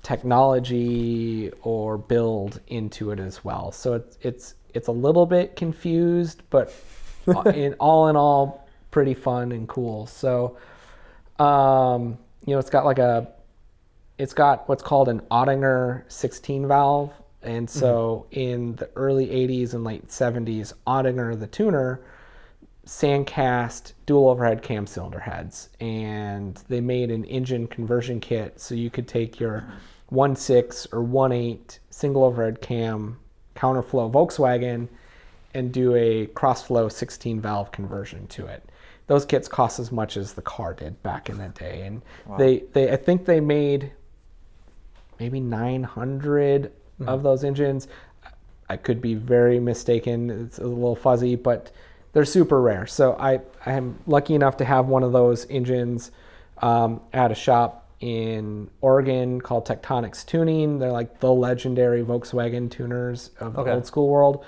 technology or build into it as well. So it's a little bit confused, but in all pretty fun and cool. So it's got like a it's got what's called an Oettinger 16 valve. And so in the early 80s and late 70s, Oettinger, the tuner, sandcast dual overhead cam cylinder heads. And they made an engine conversion kit so you could take your 1.6 or 1.8 single overhead cam counterflow Volkswagen and do a crossflow 16 valve conversion to it. Those kits cost as much as the car did back in the day. And they I think they made maybe 900 of those engines. I could be very mistaken. It's a little fuzzy, but they're super rare. So I am lucky enough to have one of those engines at a shop in Oregon called Tectonics Tuning. They're like the legendary Volkswagen tuners of the old school world.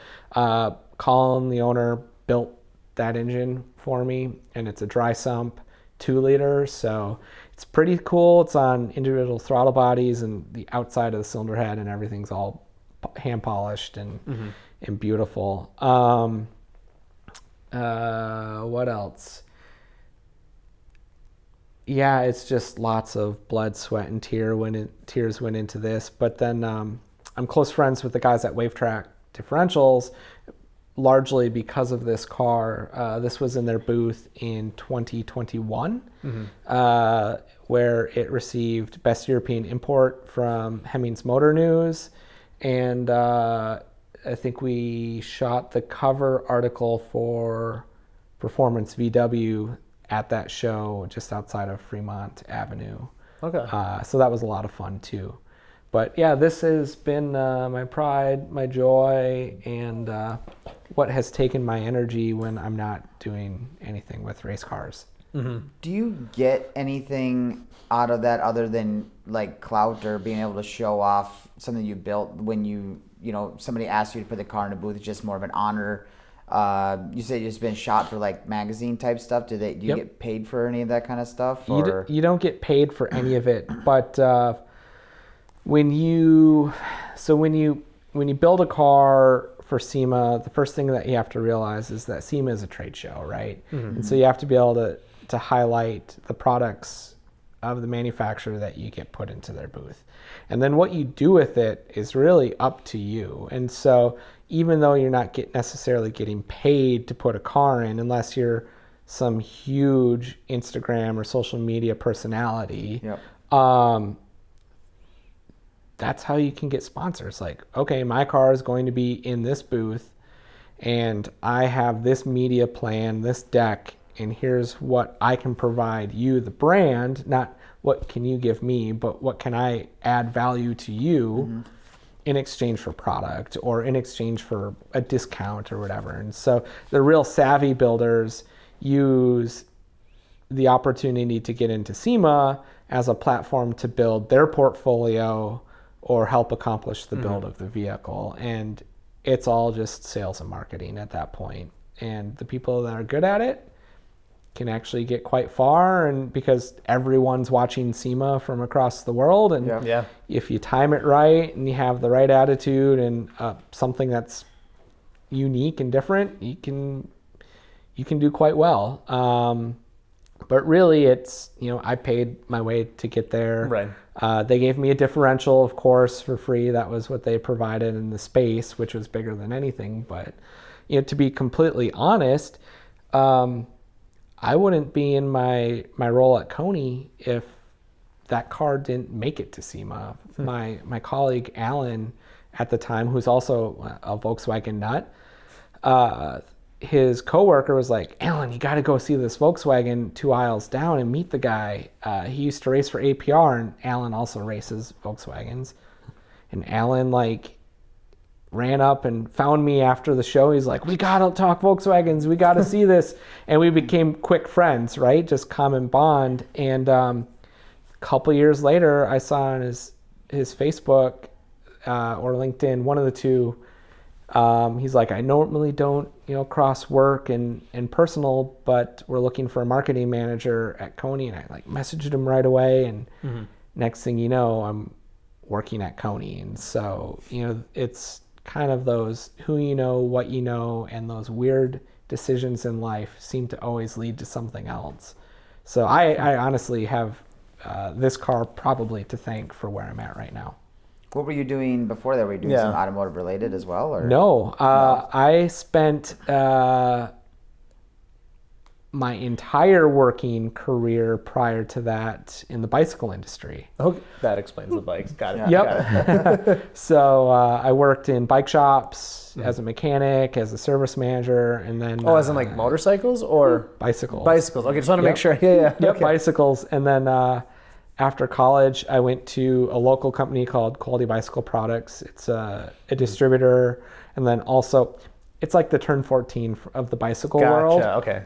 Colin, the owner, built that engine for me, and it's a dry sump 2-liter. So it's pretty cool. It's on individual throttle bodies, and the outside of the cylinder head and everything's all hand polished and beautiful. What else? Yeah, it's just lots of blood, sweat, and tears went into this. But then I'm close friends with the guys at WaveTrack Differentials, largely because of this car. This was in their booth in 2021, where it received Best European Import from Hemmings Motor News. And I think we shot the cover article for Performance VW at that show just outside of Fremont Avenue. Okay. So that was a lot of fun too. But yeah, this has been my pride, my joy, and what has taken my energy when I'm not doing anything with race cars. Do you get anything out of that other than like clout or being able to show off something you built when you know, somebody asks you to put the car in a booth? It's just more of an honor. You said it's been shot for like magazine type stuff. Do you get paid for any of that kind of stuff? Or? You don't get paid for any of it, but when you build a car for SEMA, the first thing that you have to realize is that SEMA is a trade show, right? And so you have to be able to highlight the products of the manufacturer that you get put into their booth. And then what you do with it is really up to you. And so even though you're not necessarily getting paid to put a car in, unless you're some huge Instagram or social media personality, that's how you can get sponsors. Like, okay, my car is going to be in this booth and I have this media plan, this deck, and here's what I can provide you, the brand, not what can you give me, but what can I add value to you in exchange for product or in exchange for a discount or whatever. And so the real savvy builders use the opportunity to get into SEMA as a platform to build their portfolio or help accomplish the build of the vehicle. And it's all just sales and marketing at that point. And the people that are good at it can actually get quite far, and because everyone's watching SEMA from across the world, and if you time it right and you have the right attitude and something that's unique and different, you can do quite well. But really, it's, I paid my way to get there. Right. They gave me a differential, of course, for free. That was what they provided in the space, which was bigger than anything. But to be completely honest, I wouldn't be in my role at Koni if that car didn't make it to SEMA. My colleague Alan at the time, who's also a Volkswagen nut, his coworker was like, "Alan, you got to go see this Volkswagen 2 aisles down and meet the guy. He used to race for APR, and Alan also races Volkswagens." And Alan ran up and found me after the show. He's like, "We gotta talk Volkswagens. We gotta see this." And we became quick friends, right? Just common bond. And a couple years later, I saw on his Facebook or LinkedIn, one of the two. He's like, "I normally don't, cross work and personal, but we're looking for a marketing manager at Koni." And I messaged him right away. And next thing you know, I'm working at Koni. And so, it's kind of those who you know, what you know, and those weird decisions in life seem to always lead to something else. So I honestly have this car probably to thank for where I'm at right now. What were you doing before that? Were you doing some automotive related as well? Or? No, I spent my entire working career prior to that in the bicycle industry. Okay, that explains the bikes. Got it. Yep. Got it. So I worked in bike shops as a mechanic, as a service manager, and then As in like motorcycles or bicycles. bicycles? Okay, just want to make sure. Yeah. Yep, Okay. bicycles. And then after college, I went to a local company called Quality Bicycle Products. It's a distributor, and then also it's like the Turn 14 of the bicycle world. Okay.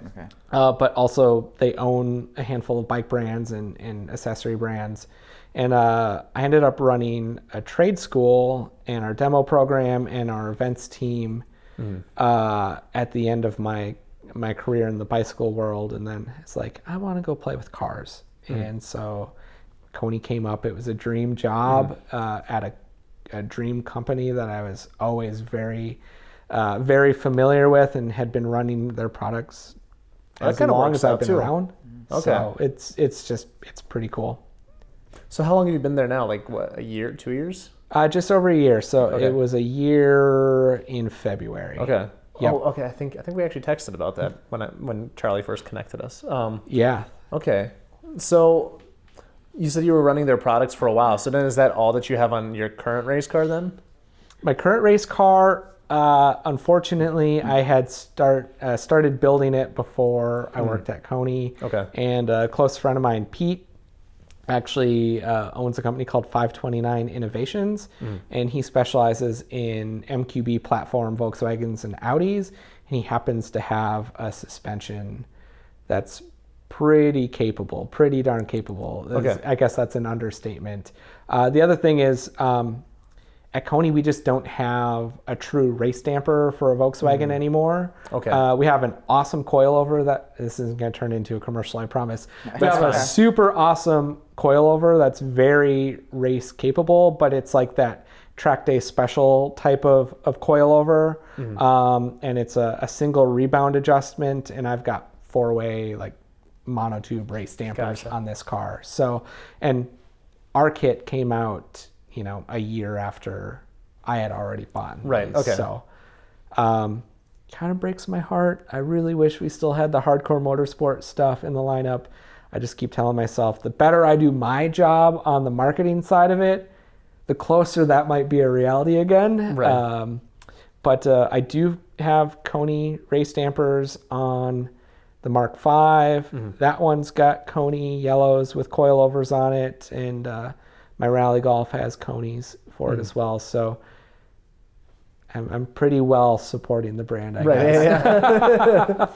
But also they own a handful of bike brands and accessory brands. And I ended up running a trade school and our demo program and our events team at the end of my career in the bicycle world. And then it's like, I want to go play with cars. And so Koni came up. It was a dream job at a dream company that I was always very familiar with and had been running their products as long as I've been around. Okay. So it's pretty cool. So how long have you been there now? Like what, a year, 2 years? Just over a year. So it was a year in February. Okay. Yep. Oh, okay. I think we actually texted about that when Charlie first connected us. Yeah. Okay. So you said you were running their products for a while. So then is that all that you have on your current race car then? My current race car, unfortunately, I had started building it before I worked at Koni. Okay. And a close friend of mine, Pete, actually owns a company called 529 Innovations, and he specializes in MQB platform Volkswagens and Audis, and he happens to have a suspension that's pretty darn capable. Okay. I guess that's an understatement. The other thing is, at Koni, we just don't have a true race damper for a Volkswagen anymore. Okay. We have an awesome coilover that this isn't going to turn into a commercial, I promise. We have a super awesome coilover that's very race capable, but it's like that track day special type of coilover. And it's a single rebound adjustment, and I've got 4-way like monotube race dampers on this car. So, and our kit came out, a year after I had already bought these. Right, okay. So, kind of breaks my heart. I really wish we still had the hardcore motorsport stuff in the lineup. I just keep telling myself, the better I do my job on the marketing side of it, the closer that might be a reality again. Right. But I do have Koni race dampers on the Mark V. That one's got Koni yellows with coilovers on it, and my Rally Golf has Konis for it as well. So I'm pretty well supporting the brand, I guess.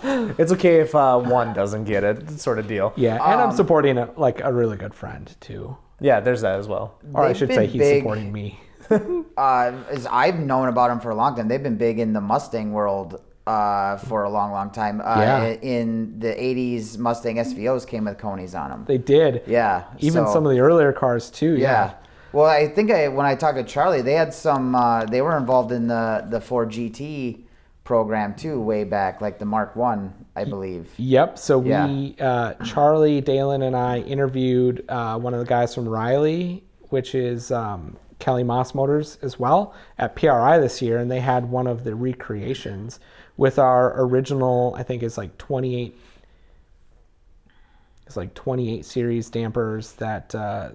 Yeah. It's okay if one doesn't get it, sort of deal. Yeah, and I'm supporting a really good friend too. Yeah, there's that as well. Or I They've should been say he's big. supporting me. As I've known about them for a long time. They've been big in the Mustang world for a long time. In the 80s, Mustang SVOs came with Konis on them. They did. Yeah. Even so- some of the earlier cars too. Yeah. Well, I think when I talked to Charlie, they had some. They were involved in the Ford GT program too, way back, like the Mark I, I believe. Yep. So Yeah. we, Charlie, Dalen, and I interviewed one of the guys from Riley, which is Kelly Moss Motors as well, at PRI this year, and they had one of the recreations with our original. I think it's like 28. It's like 28 series dampers that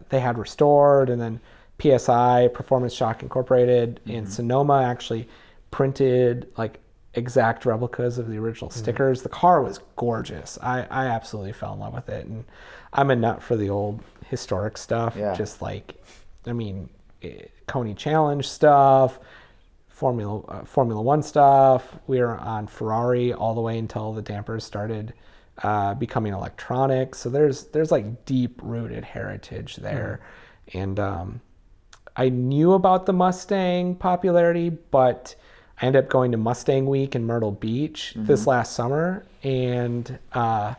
they had restored, and then PSI, Performance Shock Incorporated, and Sonoma actually printed like exact replicas of the original stickers. The car was gorgeous. I absolutely fell in love with it, and I'm a nut for the old historic stuff. Yeah. Just like, I mean, Koni Challenge stuff, Formula One stuff. We were on Ferrari all the way until the dampers started becoming electronic. So there's like deep rooted heritage there. And I knew about the Mustang popularity, but I ended up going to Mustang Week in Myrtle Beach this last summer, and I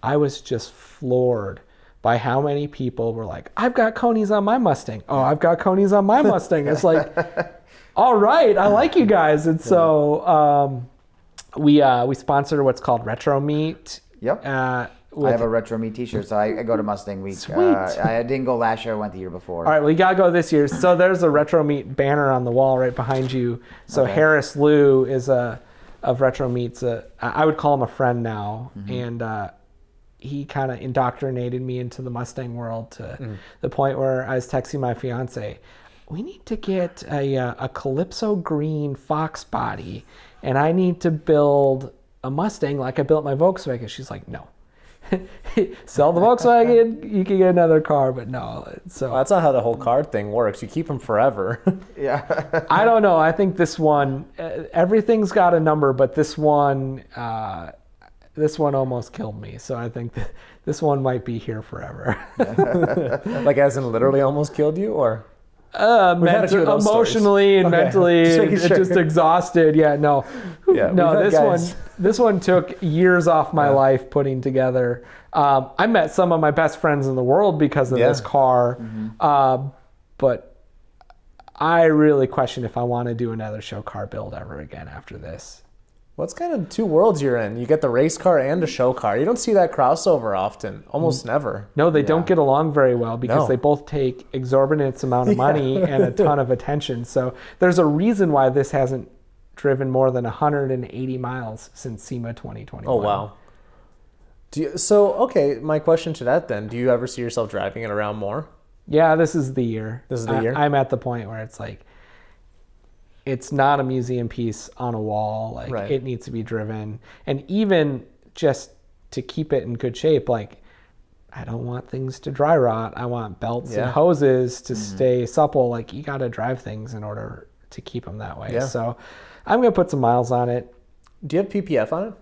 was just floored by how many people were like, I've got Konis on my Mustang. Oh, I've got Konis on my Mustang. It's like, all right, I like you guys. And so we sponsored what's called Retro Meet. Yep. I have a Retro Me T-shirt, so I go to Mustang Week. Sweet. I didn't go last year. I went the year before. All right, we gotta go this year. So there's a Retro Meet banner on the wall right behind you. So Okay. Harris Liu is of Retro Meets. I would call him a friend now, and he kind of indoctrinated me into the Mustang world to the point where I was texting my fiance, we need to get a Calypso green Fox body, and I need to build a Mustang like I built my Volkswagen. She's like, no. Sell the Volkswagen, you can get another car, but no. So Well, that's not how the whole card thing works. You keep them forever. Yeah. I don't know. I think this one, everything's got a number, but this one almost killed me. So I think that this one might be here forever. Like as in literally almost killed you, or? Emotionally and Okay. mentally, Just making sure. just exhausted. Yeah, no, Yeah, no. we've had guys- This one took years off my life putting together. I met some of my best friends in the world because of Yeah. this car, but I really question if I want to do another show car build ever again after this. What's kind of two worlds you're in? You get the race car and the show car. You don't see that crossover often. Almost never. No, they don't get along very well because No. they both take exorbitant amount of money and a ton of attention. So there's a reason why this hasn't driven more than 180 miles since SEMA 2021. Oh, wow. Okay, my question to that then, do you ever see yourself driving it around more? Yeah, this is the year. This is the year? I'm at the point where it's like, it's not a museum piece on a wall. Like Right. it needs to be driven. And even just to keep it in good shape, like I don't want things to dry rot. I want belts and hoses to stay supple. Like you got to drive things in order to keep them that way. Yeah. So I'm going to put some miles on it. Do you have PPF on it?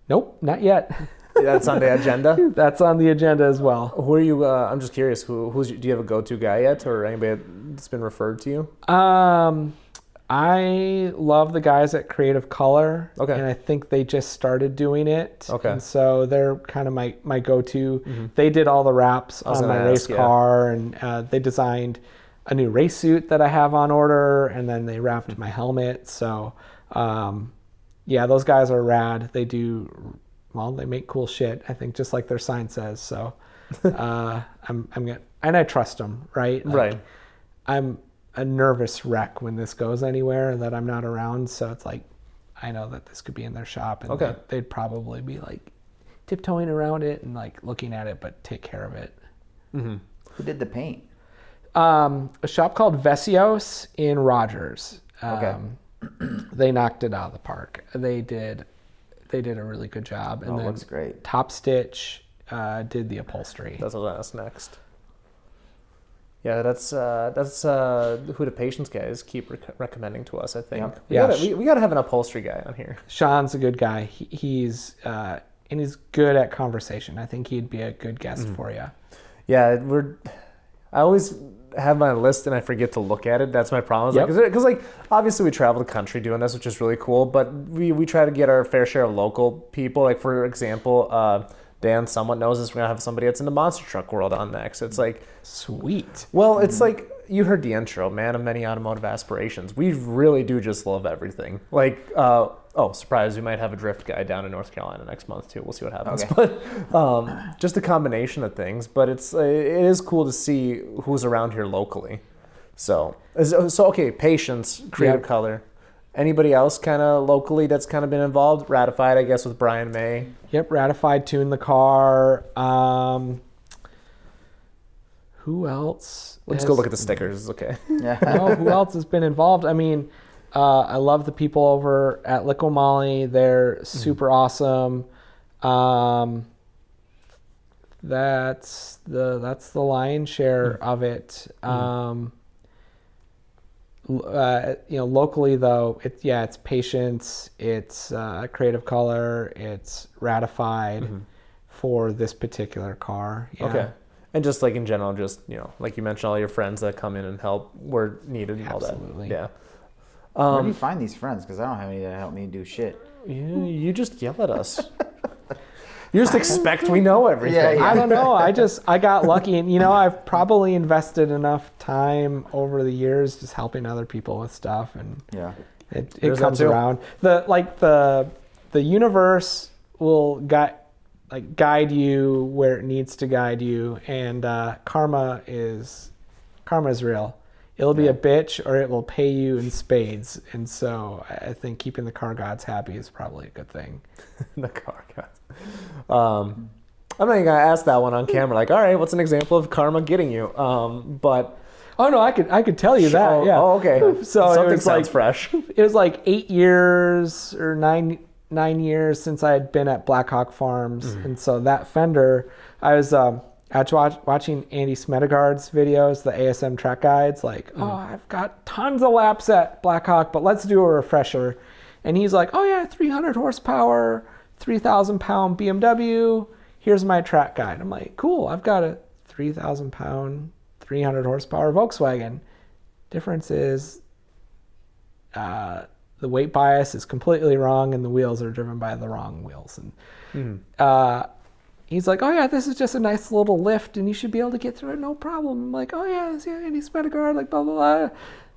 Nope, not yet. That's on the agenda? That's on the agenda as well. Who are you, I'm just curious, do you have a go-to guy yet, or anybody that's been referred to you? I love the guys at Creative Color. Okay. And I think they just started doing it. Okay. And so they're kind of my go-to. They did all the wraps on gonna my race ask, yeah. car, and they designed a new race suit that I have on order, and then they wrapped my helmet. So, yeah, those guys are rad. They they make cool shit, I think, just like their sign says. So, I'm gonna, and I trust them, right? Like, Right. I'm a nervous wreck when this goes anywhere that I'm not around. So it's like, I know that this could be in their shop, and Okay. they'd probably be like tiptoeing around it and like looking at it, but take care of it. Who did the paint? A shop called Vesios in Rogers. Okay. They knocked it out of the park. They did a really good job. And then looks great. Top Stitch did the upholstery. That's what I asked next. Yeah, that's who the patience guys keep recommending to us, I think. Yep. We gotta have an upholstery guy on here. Sean's a good guy. He's good at conversation. I think he'd be a good guest for you. Yeah, I always have my list and I forget to look at it. That's my problem. Yep. Because like obviously we travel the country doing this, which is really cool. But we try to get our fair share of local people. Like for example, Dan somewhat knows this. We're gonna have somebody that's in the monster truck world on next. It's like Sweet. well, it's like you heard the intro, man of many automotive aspirations. We really do just love everything. Like surprise, we might have a drift guy down in North Carolina next month too. We'll see what happens. Okay. But just a combination of things. But it is cool to see who's around here locally. So okay, Patience, Creative Yep. Color. Anybody else kind of locally that's kind of been involved? Ratified, I guess, with Brian May. Yep, Ratified tuned the car. Who else? Let's go look at the stickers. It's okay. Who else has been involved? I mean, I love the people over at Liqui Moly. They're super awesome. That's the lion's share of it. Locally though, it's Patience, it's Creative Color, it's Ratified for this particular car. Yeah. Okay. And just like in general, just, like you mentioned, all your friends that come in and help where needed and all that. Absolutely. Yeah. Where do you find these friends? Because I don't have any that help me do shit. You just yell at us. You just expect we know everything. Yeah. I don't know. I got lucky, and I've probably invested enough time over the years just helping other people with stuff, and it There's comes that too. around. The universe will like guide you where it needs to guide you, and karma is real. It'll be a bitch, or it will pay you in spades. And so I think keeping the car gods happy is probably a good thing. The car gods. I'm not even gonna ask that one on camera. Like, all right, what's an example of karma getting you? But oh no, I could tell you that. Yeah. Oh, okay. So something it was sounds like fresh. It was like 8 years or nine years since I had been at Blackhawk Farms, and so that fender, I was watching Andy Smedegard's videos, the ASM track guides. Like, oh, I've got tons of laps at Blackhawk, but let's do a refresher. And he's like, oh yeah, 300 horsepower, 3,000 pound BMW. Here's my track guide. I'm like, cool. I've got a 3,000 pound, 300 horsepower Volkswagen. Difference is, the weight bias is completely wrong, and the wheels are driven by the wrong wheels. And he's like, oh yeah, this is just a nice little lift, and you should be able to get through it, no problem. I'm like, oh yeah, Andy Smedegard, like blah blah blah.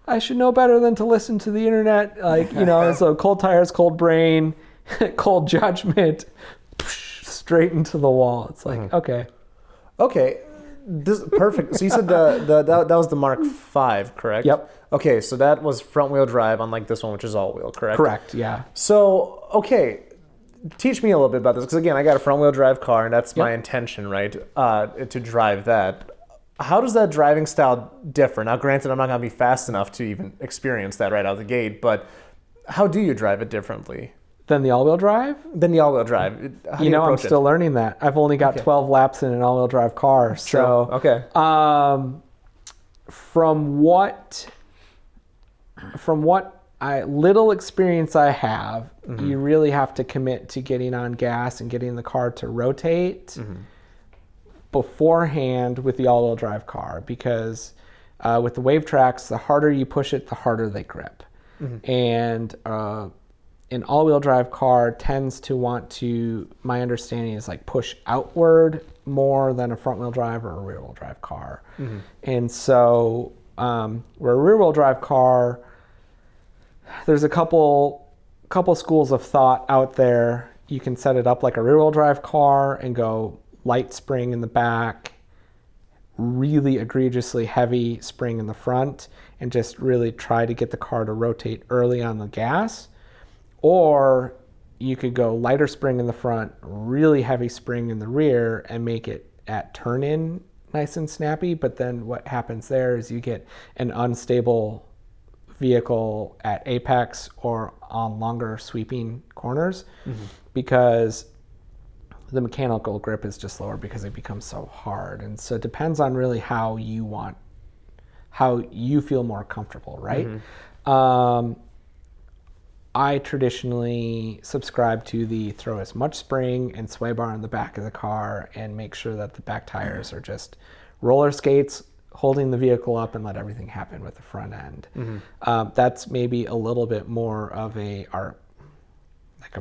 I should know better than to listen to the internet, like, you know. So cold tires, cold brain, cold judgment, straight into the wall. It's like, okay. This perfect. So you said that was the Mark V, correct? Yep. Okay, so that was front wheel drive, unlike this one, which is all wheel, correct? Correct. Yeah. So okay, teach me a little bit about this, because again, I got a front wheel drive car, and that's my intention, right? To drive that. How does that driving style differ? Now, granted, I'm not going to be fast enough to even experience that right out of the gate, but how do you drive it differently Then the all-wheel drive? than the all-wheel drive? How do you I'm approach still it? learning that. I've only got 12 laps in an all-wheel drive car. So, okay. From what little experience I have, you really have to commit to getting on gas and getting the car to rotate beforehand with the all-wheel drive car, because with the wave tracks, the harder you push it, the harder they grip. And an all-wheel drive car tends to want to, my understanding is, like, push outward more than a front-wheel drive or a rear-wheel drive car. And so where a rear-wheel drive car, there's a couple schools of thought out there. You can set it up like a rear-wheel drive car and go light spring in the back, really egregiously heavy spring in the front, and just really try to get the car to rotate early on the gas. Or you could go lighter spring in the front, really heavy spring in the rear, and make it at turn-in nice and snappy. But then what happens there is you get an unstable vehicle at apex or on longer sweeping corners, because the mechanical grip is just lower because it becomes so hard. And so it depends on really how you feel more comfortable, right? I traditionally subscribe to the throw as much spring and sway bar in the back of the car and make sure that the back tires are just roller skates holding the vehicle up, and let everything happen with the front end. That's maybe a little bit more of a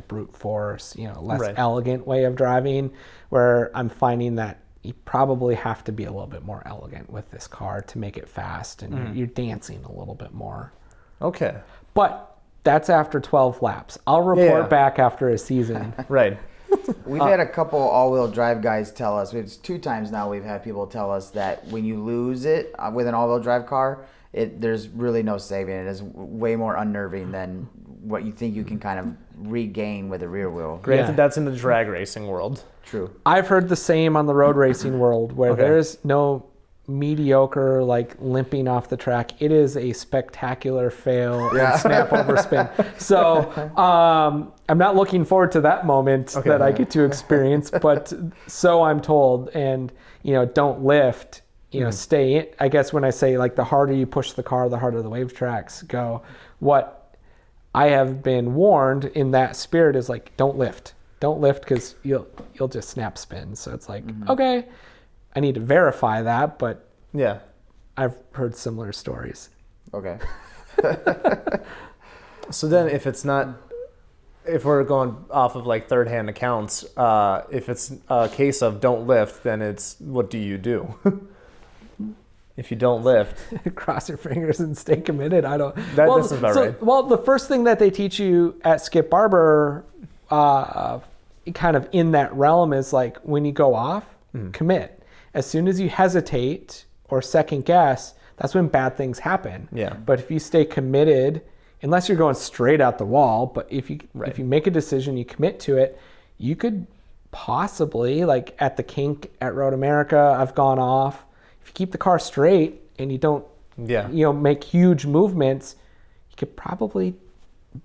brute force, less elegant way of driving, where I'm finding that you probably have to be a little bit more elegant with this car to make it fast, and you're dancing a little bit more. Okay. But that's after 12 laps. I'll report back after a season. Right. We've had a couple all-wheel drive guys tell us, it's 2 times now we've had people tell us that when you lose it with an all-wheel drive car, there's really no saving it. It is way more unnerving than what you think you can kind of regain with a rear wheel. Granted, that's in the drag racing world. True. I've heard the same on the road racing world, where there's no mediocre, like, limping off the track. It is a spectacular fail and snap over spin. So I'm not looking forward to that moment that I get to experience, but so I'm told. And don't lift, stay in. I guess when I say, like, the harder you push the car, the harder the wave tracks go. What I have been warned in that spirit is, like, don't lift because you'll just snap spin. So it's like, okay, I need to verify that, but I've heard similar stories. Okay. So then if we're going off of, like, third-hand accounts, if it's a case of don't lift, then it's, what do you do? If you don't lift, Cross your fingers and stay committed. This is about right. Well, the first thing that they teach you at Skip Barber kind of in that realm is like when you go off, commit. As soon as you hesitate or second guess, that's when bad things happen. Yeah. But if you stay committed, unless you're going straight out the wall, but if you make a decision, you commit to it, you could possibly, like at the kink at Road America, I've gone off. If you keep the car straight and you don't, make huge movements, you could probably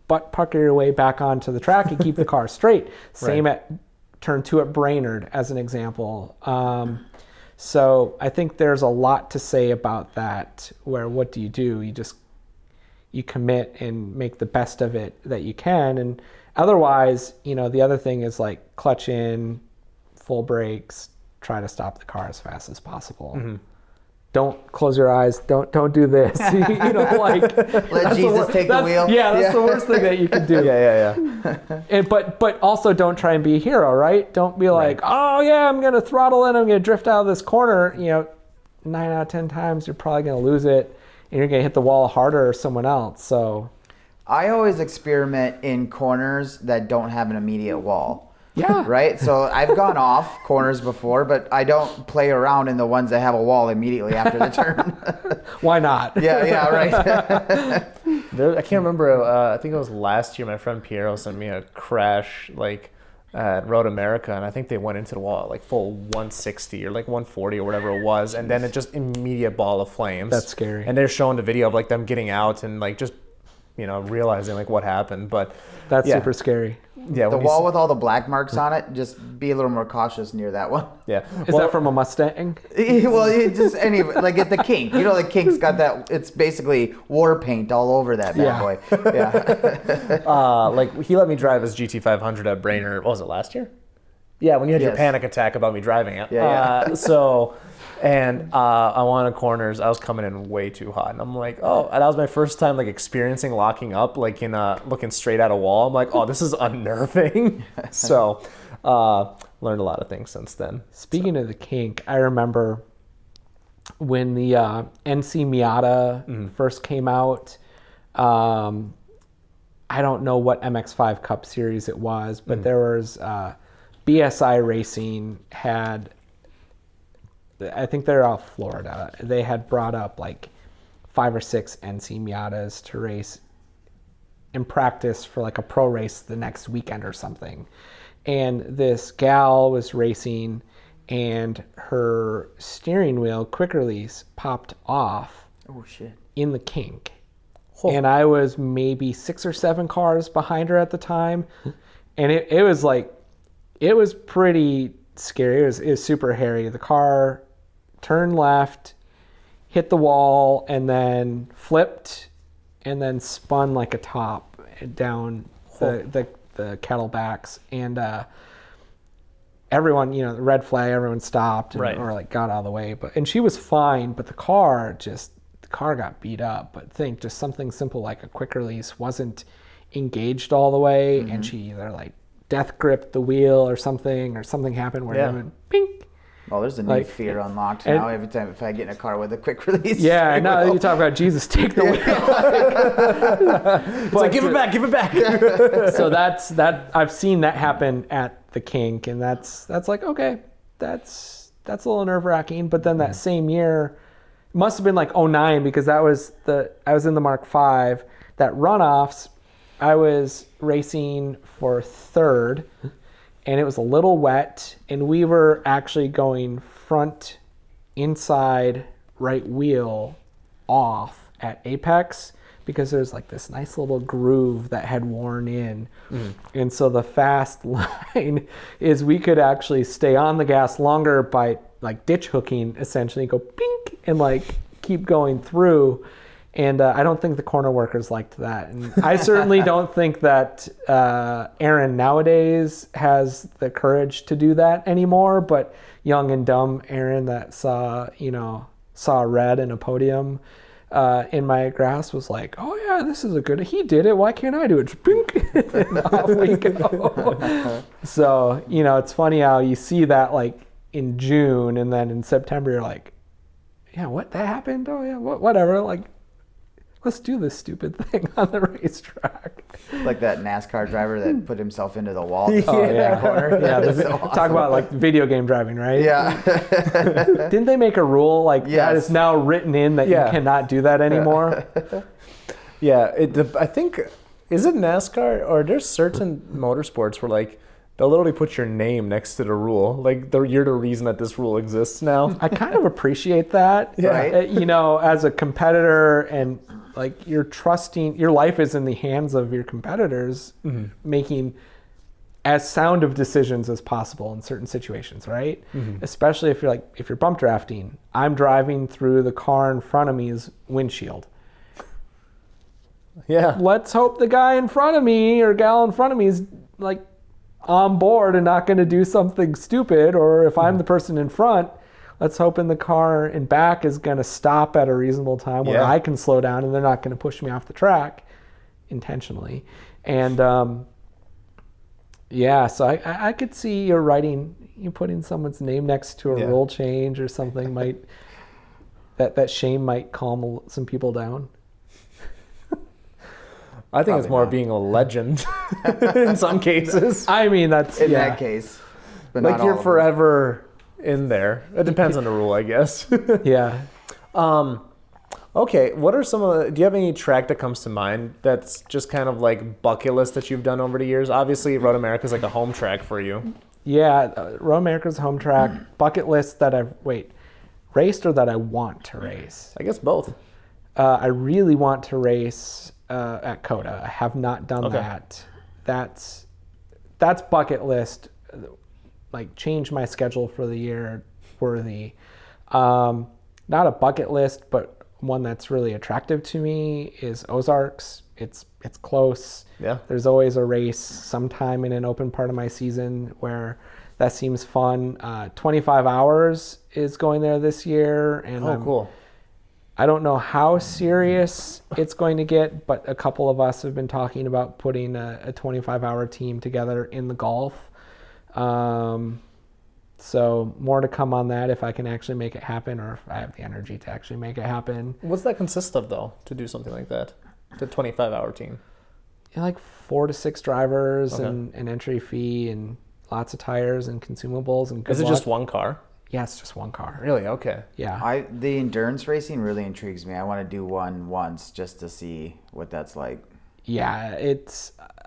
butt pucker your way back onto the track and keep the car straight. Same at turn 2 at Brainerd as an example. So I think there's a lot to say about that, where what do? You commit and make the best of it that you can. And otherwise, the other thing is like clutch in, full brakes, try to stop the car as fast as possible. Don't close your eyes. Don't do this. Let Jesus take the wheel. Yeah, that's the worst thing that you can do. And, but also don't try and be a hero, right? Don't be like, oh yeah, I'm gonna throttle in. I'm gonna drift out of this corner. 9 out of 10 times you're probably gonna lose it, and you're gonna hit the wall harder or someone else. So I always experiment in corners that don't have an immediate wall. Yeah. Right? So I've gone off corners before, but I don't play around in the ones that have a wall immediately after the turn. Why not? Yeah, right. I can't remember. I think it was last year. My friend Piero sent me a crash at Road America, and I think they went into the wall at like full 160 or like 140 or whatever it was, and then it just immediate ball of flames. That's scary. And they're showing the video of like them getting out and like just realizing like what happened. But that's super scary. Yeah, the wall with all the black marks on it, just be a little more cautious near that one. Yeah. Is that from a Mustang? Well, just like at the kink. The kink's got that, it's basically war paint all over that bad boy. Yeah. Like he let me drive his GT500 at Brainerd. What was it, last year? Yeah, when you had your panic attack about me driving it. And on one of the corners, I was coming in way too hot. And I'm like, and that was my first time like experiencing locking up, like in looking straight at a wall. I'm like, oh, this is unnerving. So learned a lot of things since then. Speaking of the kink, I remember when the NC Miata first came out. I don't know what MX-5 Cup series it was, but there was BSI Racing had... I think they're out of Florida. They had brought up like 5 or 6 NC Miatas to race in practice for like a pro race the next weekend or something. And this gal was racing and her steering wheel quick release popped off in the kink. And I was maybe 6 or 7 cars behind her at the time. And it was pretty scary. It was super hairy. The car turned left, hit the wall, and then flipped, and then spun like a top down the kettlebacks. And everyone, the red flag, everyone stopped or like got out of the way. And she was fine, but the car got beat up. But think just something simple like a quick release wasn't engaged all the way, and she either like death gripped the wheel or something happened where it went pink. Oh, there's a new fear unlocked now every time if I get in a car with a quick release. Yeah, now you talk about Jesus, take the wheel. It's like, give it back. So that's I've seen that happen at the kink, and that's like, okay, that's a little nerve-wracking. But then that same year, it must have been like 2009, because I was in the Mark V. That runoffs, I was racing for 3rd. And it was a little wet, and we were actually going front inside right wheel off at apex, because there's like this nice little groove that had worn in. And so the fast line is we could actually stay on the gas longer by like ditch hooking, essentially go pink and like keep going through. And I don't think the corner workers liked that. And I certainly don't think that Aaron nowadays has the courage to do that anymore. But young and dumb Aaron that saw red in a podium in my grass was like, oh yeah, this is he did it. Why can't I do it? And off we go. So, it's funny how you see that like in June, and then in September you're like, yeah, what, that happened? Oh yeah, whatever. Like, let's do this stupid thing on the racetrack. Like that NASCAR driver that put himself into the wall. Yeah. In that corner. Yeah, That's so awesome. talk about like video game driving, right? Yeah. Didn't they make a rule like that Yes. is now written in that Yeah. you cannot do that anymore? Yeah, I think, is it NASCAR or there's certain motorsports where like they'll literally put your name next to the rule. Like you're the reason that this rule exists now. I kind of appreciate that. Right. You know, as a competitor and like you're trusting, your life is in the hands of your competitors making as sound of decisions as possible in certain situations, right? Especially if you're bump drafting. I'm driving through the car in front of me's windshield. Yeah. Let's hope the guy in front of me or gal in front of me is like on board and not going to do something stupid. Or if I'm the person in front, let's hope in the car in back is going to stop at a reasonable time where Yeah. I can slow down and they're not going to push me off the track intentionally. And yeah, so I could see you putting someone's name next to a Yeah. rule change or something might that shame might calm some people down. I think it's Probably more not. being a legend in some cases. I mean, that's In yeah. that case. But Like not you're all of them. forever in there. It depends on the rule, I guess. Yeah. Okay, what are some of the, do you have any track that comes to mind that's just kind of like bucket list that you've done over the years? Obviously, Road America is like a home track for you. Yeah, Road America's home track, bucket list that I've, raced or that I want to race? I guess both. I really want to race at Coda. I have not done Okay. that. That's bucket list, like change my schedule for the year worthy. Not a bucket list, but one that's really attractive to me is Ozarks. It's close. Yeah. There's always a race sometime in an open part of my season where that seems fun. 25 Hours is going there this year, and Oh, cool. I don't know how serious it's going to get, but a couple of us have been talking about putting a 25-hour team together in the Gulf. So more to come on that if I can actually make it happen or if I have the energy to actually make it happen. What's that consist of, though, to do something like that? The 25-hour team. Like 4 to 6 drivers Okay. and an entry fee and lots of tires and consumables and good Is it luck. just one car? Yeah, it's just one car. Really? Okay. Yeah. The endurance racing really intrigues me. I want to do one once just to see what that's like. Yeah,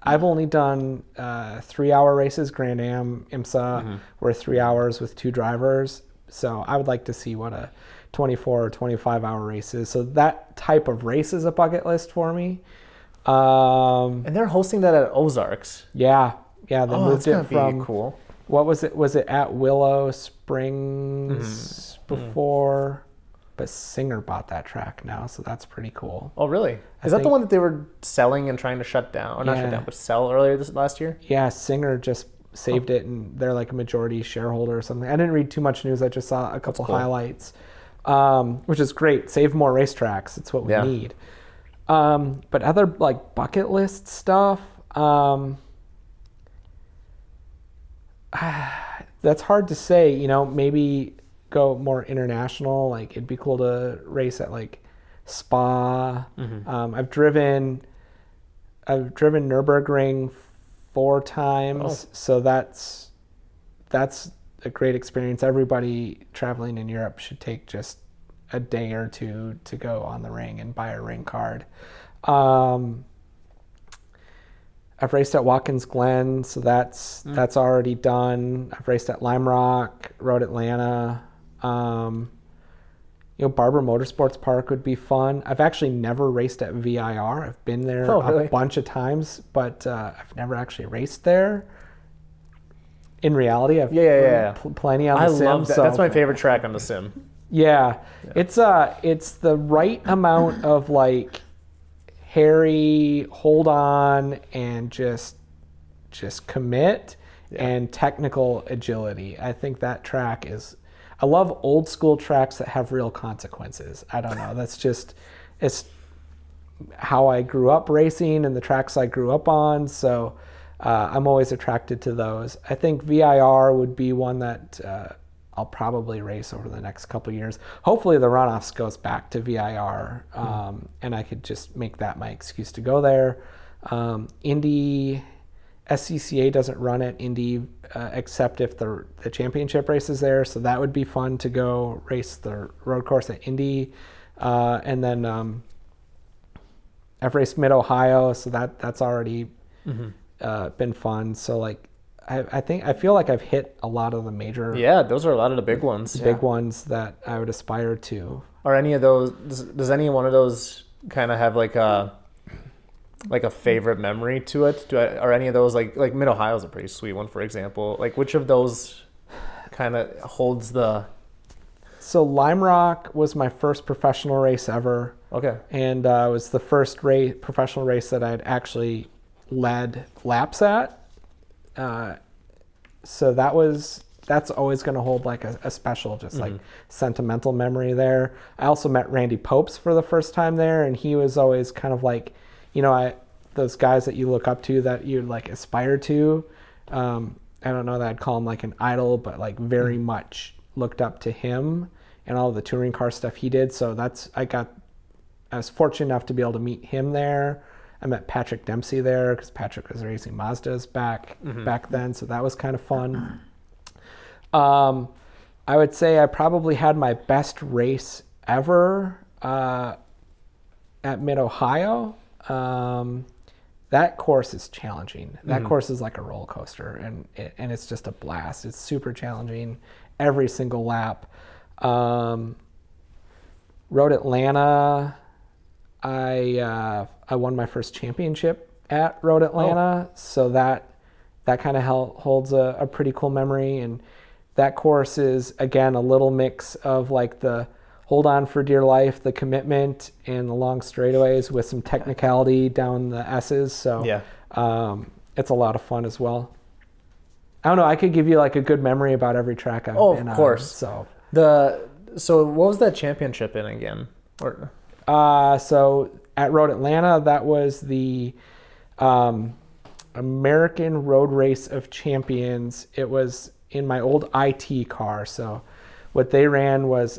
I've only done 3-hour races, Grand Am, IMSA, were 3 hours with 2 drivers. So I would like to see what a 24 or 25-hour race is. So that type of race is a bucket list for me. And they're hosting that at Ozarks. Yeah, they Oh, moved that's gonna it from be cool. what was it? Was it at Willow Springs before? But Singer bought that track now, so that's pretty cool. Oh, really? Is that the think- one that they were selling and trying to shut down? Or not shut Yeah. down, but sell earlier last year? Yeah, Singer just saved it, and they're like a majority shareholder or something. I didn't read too much news. I just saw a couple cool. highlights, which is great. Save more racetracks. It's what we Yeah. need. But other like bucket list stuff, that's hard to say. You know, maybe go more international. Like it'd be cool to race at like Spa. I've driven Nürburgring 4 times, so that's a great experience. Everybody traveling in Europe should take just a day or two to go on the ring and buy a ring card. I've raced at Watkins Glen, so that's already done. I've raced at Lime Rock, Road Atlanta. Barber Motorsports Park would be fun. I've actually never raced at VIR. I've been there really? a bunch of times, but I've never actually raced there. In reality, I've Yeah. plenty on the I sim. love that. So That's my favorite track on the sim. yeah. It's the right amount of like hairy, hold on, and just commit, and technical agility. I think that track is. I love old school tracks that have real consequences. I don't know. That's just it's how I grew up racing and the tracks I grew up on. So I'm always attracted to those. I think VIR would be one that I'll probably race over the next couple of years. Hopefully the runoffs goes back to VIR, and I could just make that my excuse to go there. Indy, SCCA doesn't run at Indy except if the championship race is there, so that would be fun to go race the road course at Indy. And then I've raced Mid-Ohio, so that's already been fun. So like I feel like I've hit a lot of the major those are a lot of the big ones. big ones that I would aspire to. Are any of those? Does any one of those kind of have like a favorite memory to it? Are any of those like Mid-Ohio is a pretty sweet one, for example? Like which of those kind of holds the? So Lime Rock was my first professional race ever. Okay. And it was the first professional race that I'd actually led laps at. So that's always going to hold like a special, just like sentimental memory there. I also met Randy Popes for the first time there, and he was always kind of like, those guys that you look up to that you like aspire to. I don't know that I'd call him like an idol, but like very much looked up to him and all the touring car stuff he did. So I was fortunate enough to be able to meet him there. I met Patrick Dempsey there because Patrick was racing Mazdas back then, so that was kind of fun. I would say I probably had my best race ever at Mid-Ohio. That course is challenging. That course is like a roller coaster, and it's just a blast. It's super challenging every single lap. Road Atlanta, I won my first championship at Road Atlanta, so that kind of holds a pretty cool memory. And that course is, again, a little mix of like the hold on for dear life, the commitment, and the long straightaways with some technicality down the S's. So it's a lot of fun as well. I don't know. I could give you like a good memory about every track I've been on. Of course. So what was that championship in again? So at Road Atlanta, that was the American Road Race of Champions. It was in my old IT car. So what they ran was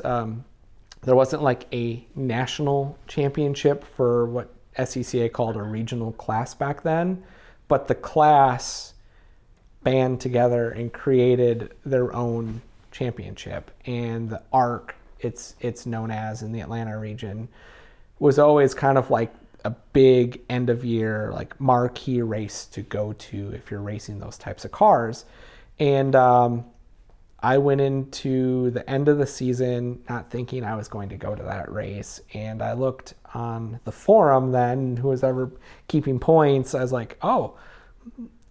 there wasn't like a national championship for what SCCA called a regional class back then, but the class band together and created their own championship. And the ARC, it's known as in the Atlanta region, was always kind of like a big end of year like marquee race to go to if you're racing those types of cars. And I went into the end of the season not thinking I was going to go to that race, and I looked on the forum then, who was ever keeping points. I was like, oh,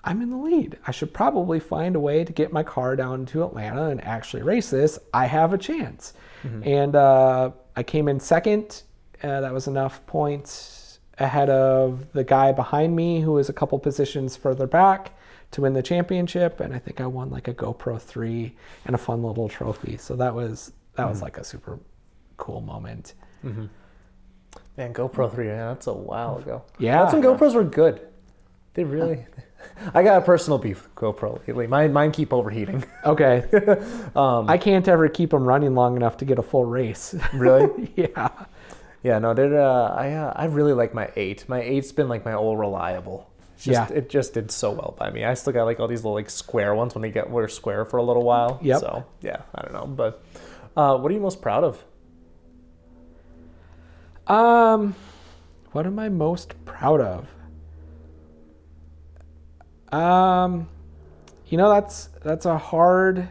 I'm in the lead. I should probably find a way to get my car down to Atlanta and actually race this. I have a chance. And I came in second. That was enough points ahead of the guy behind me who was a couple positions further back to win the championship. And I think I won like a GoPro 3 and a fun little trophy. So that was like a super cool moment. Man, GoPro 3, that's a while ago. Yeah. That's when GoPros were good. They really... I got a personal beef with GoPro lately. Mine keep overheating. Okay. I can't ever keep them running long enough to get a full race. Really? Yeah. Yeah, no, I really like my 8. My 8's been like my old reliable. It just did so well by me. I still got like all these little like square ones when they were square for a little while. Yep. So yeah, I don't know. But what are you most proud of? What am I most proud of? That's a hard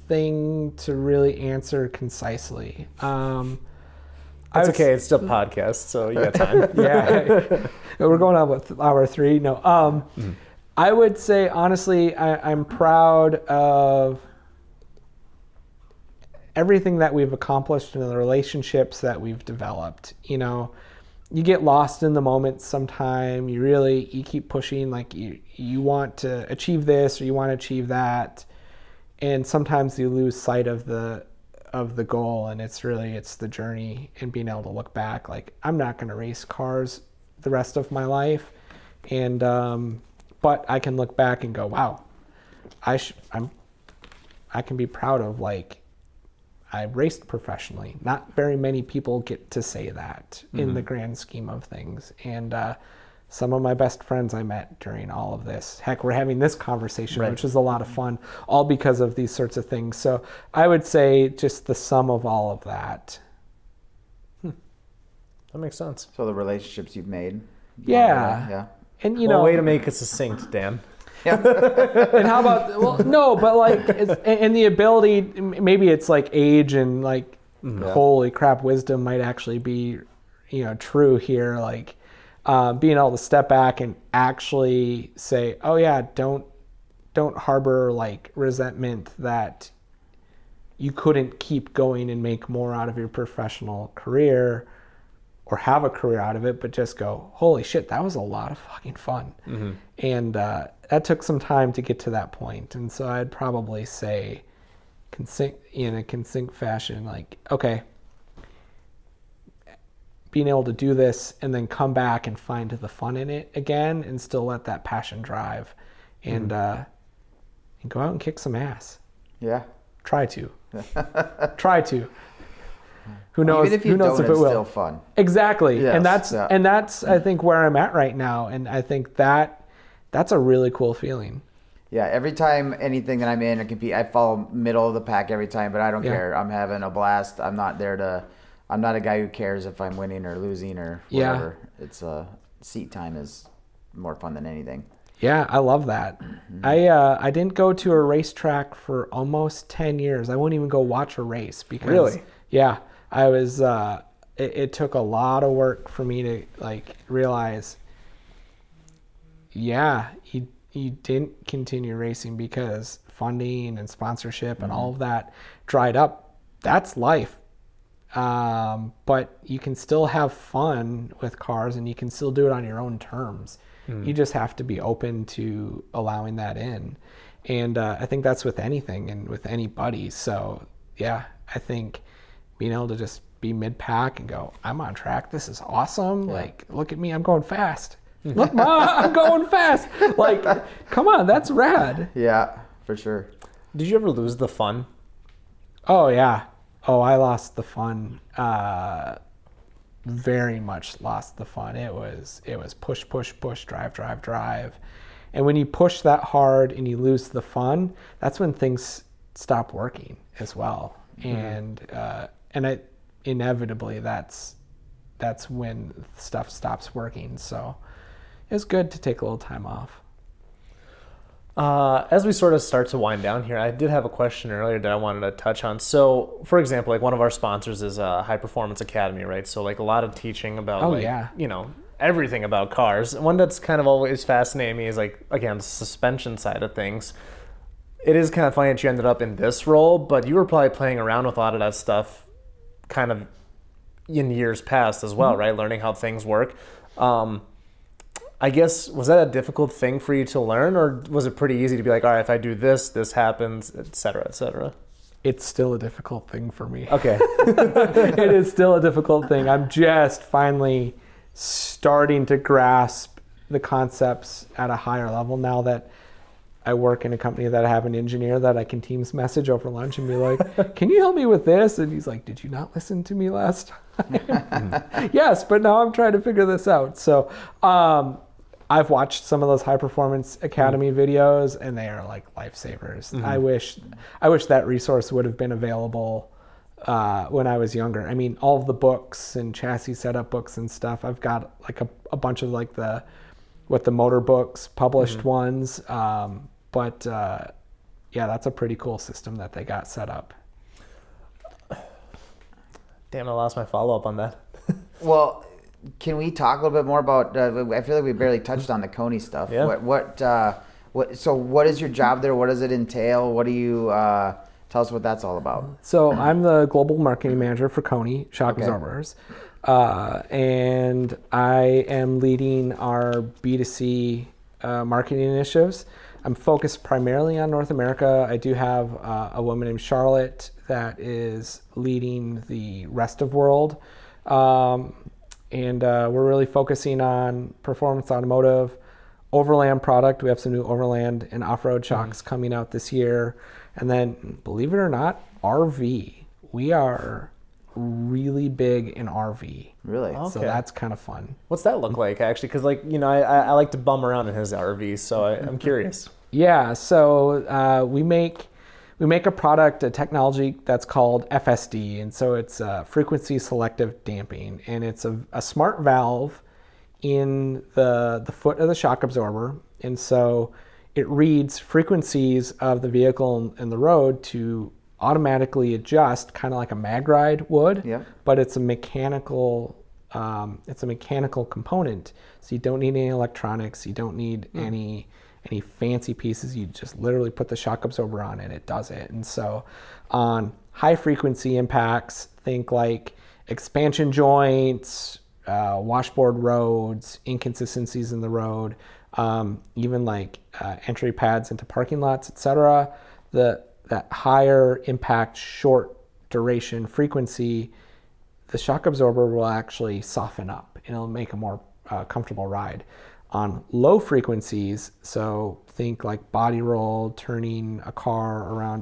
thing to really answer concisely. It's okay. It's still a podcast, so you got time. Yeah. We're going on with hour 3. No. I would say, honestly, I'm proud of everything that we've accomplished and the relationships that we've developed. You get lost in the moment sometime. You keep pushing, like you want to achieve this or you want to achieve that. And sometimes you lose sight of the goal, and it's the journey and being able to look back. Like, I'm not going to race cars the rest of my life, and but I can look back and go, wow, I can be proud of like I raced professionally. Not very many people get to say that in the grand scheme of things. And some of my best friends I met during all of this. Heck, we're having this conversation, Right. which is a lot of fun, all because of these sorts of things. So I would say just the sum of all of that. That makes sense. So the relationships you've made. Yeah. Yeah. And, you Well, know, way to make it succinct, Dan. and how about, well, no, but like, and the ability, maybe it's like age and like, holy crap, wisdom might actually be, you know, true here. Like, being able to step back and actually say, oh yeah, don't harbor like resentment that you couldn't keep going and make more out of your professional career or have a career out of it, but just go, holy shit, that was a lot of fucking fun. And that took some time to get to that point. And so I'd probably say in a concise fashion, like, okay, being able to do this and then come back and find the fun in it again and still let that passion drive and go out and kick some ass. Yeah. Try to. Try to. Who knows? Even if you who knows don't, if it it's will? still fun. Exactly. Yes, and that's I think where I'm at right now. And I think that's a really cool feeling. Yeah, every time anything that I'm in or compete, I fall middle of the pack every time, but I don't care. I'm having a blast. I'm not a guy who cares if I'm winning or losing or whatever. It's seat time is more fun than anything. Yeah, I love that. I didn't go to a racetrack for almost 10 years. I wouldn't even go watch a race because Really? Yeah, I was it took a lot of work for me to like realize he didn't continue racing because funding and sponsorship and all of that dried up. That's life. But you can still have fun with cars and you can still do it on your own terms. You just have to be open to allowing that in. And I think that's with anything and with anybody. So yeah, I think being able to just be mid-pack and go, I'm on track. This is awesome. Like, look at me. I'm going fast. Look, Ma, I'm going fast. Like, come on. That's rad. Yeah, for sure. Did you ever lose the fun? Oh, yeah. Oh, I lost the fun. Very much lost the fun. It was push, push, push, drive, drive, drive. And when you push that hard and you lose the fun, that's when things stop working as well. And inevitably that's when stuff stops working. So it's good to take a little time off. As we sort of start to wind down here, I did have a question earlier that I wanted to touch on. So, for example, like one of our sponsors is High Performance Academy, right? So, like a lot of teaching about, you know, everything about cars. One that's kind of always fascinated me is like, again, the suspension side of things. It is kind of funny that you ended up in this role, but you were probably playing around with a lot of that stuff kind of in years past as well, right? Learning how things work. I guess, was that a difficult thing for you to learn, or was it pretty easy to be like, all right, if I do this, this happens, et cetera, et cetera? It's still a difficult thing for me. Okay. It is still a difficult thing. I'm just finally starting to grasp the concepts at a higher level now that I work in a company that I have an engineer that I can Teams message over lunch and be like, can you help me with this? And he's like, did you not listen to me last time? Yes, but now I'm trying to figure this out. So I've watched some of those High Performance Academy videos and they are like lifesavers. I wish that resource would have been available when I was younger. I mean, all of the books and chassis setup books and stuff, I've got like a bunch of like the motor books, published ones. But yeah, that's a pretty cool system that they got set up. Damn, I lost my follow-up on that. Well, can we talk a little bit more about? I feel like we barely touched on the Koni stuff. Yeah. So what is your job there? What does it entail? What do you tell us what that's all about? So I'm the global marketing manager for Koni shock absorbers, and I am leading our B2C marketing initiatives. I'm focused primarily on North America. I do have a woman named Charlotte that is leading the rest of world. And we're really focusing on performance automotive, overland product. We have some new overland and off-road shocks coming out this year. And then, believe it or not, RV. we are really big in RV. Really? So Okay. that's kind of fun. What's that look like, actually? Because, like, you know, I like to bum around in his RV, so I'm curious. Yeah, so we make a product, a technology that's called FSD, and so it's frequency selective damping, and it's a smart valve in the foot of the shock absorber, and so it reads frequencies of the vehicle and the road to automatically adjust, kind of like a mag ride would. Yep. But it's a mechanical component, so you don't need any electronics, you don't need any fancy pieces. You just literally put the shock absorber on and it does it. And so on high frequency impacts, think like expansion joints, washboard roads, inconsistencies in the road, even like entry pads into parking lots, etc. That higher impact, short duration frequency, the shock absorber will actually soften up and it'll make a more comfortable ride. On low frequencies, so think like body roll, turning a car around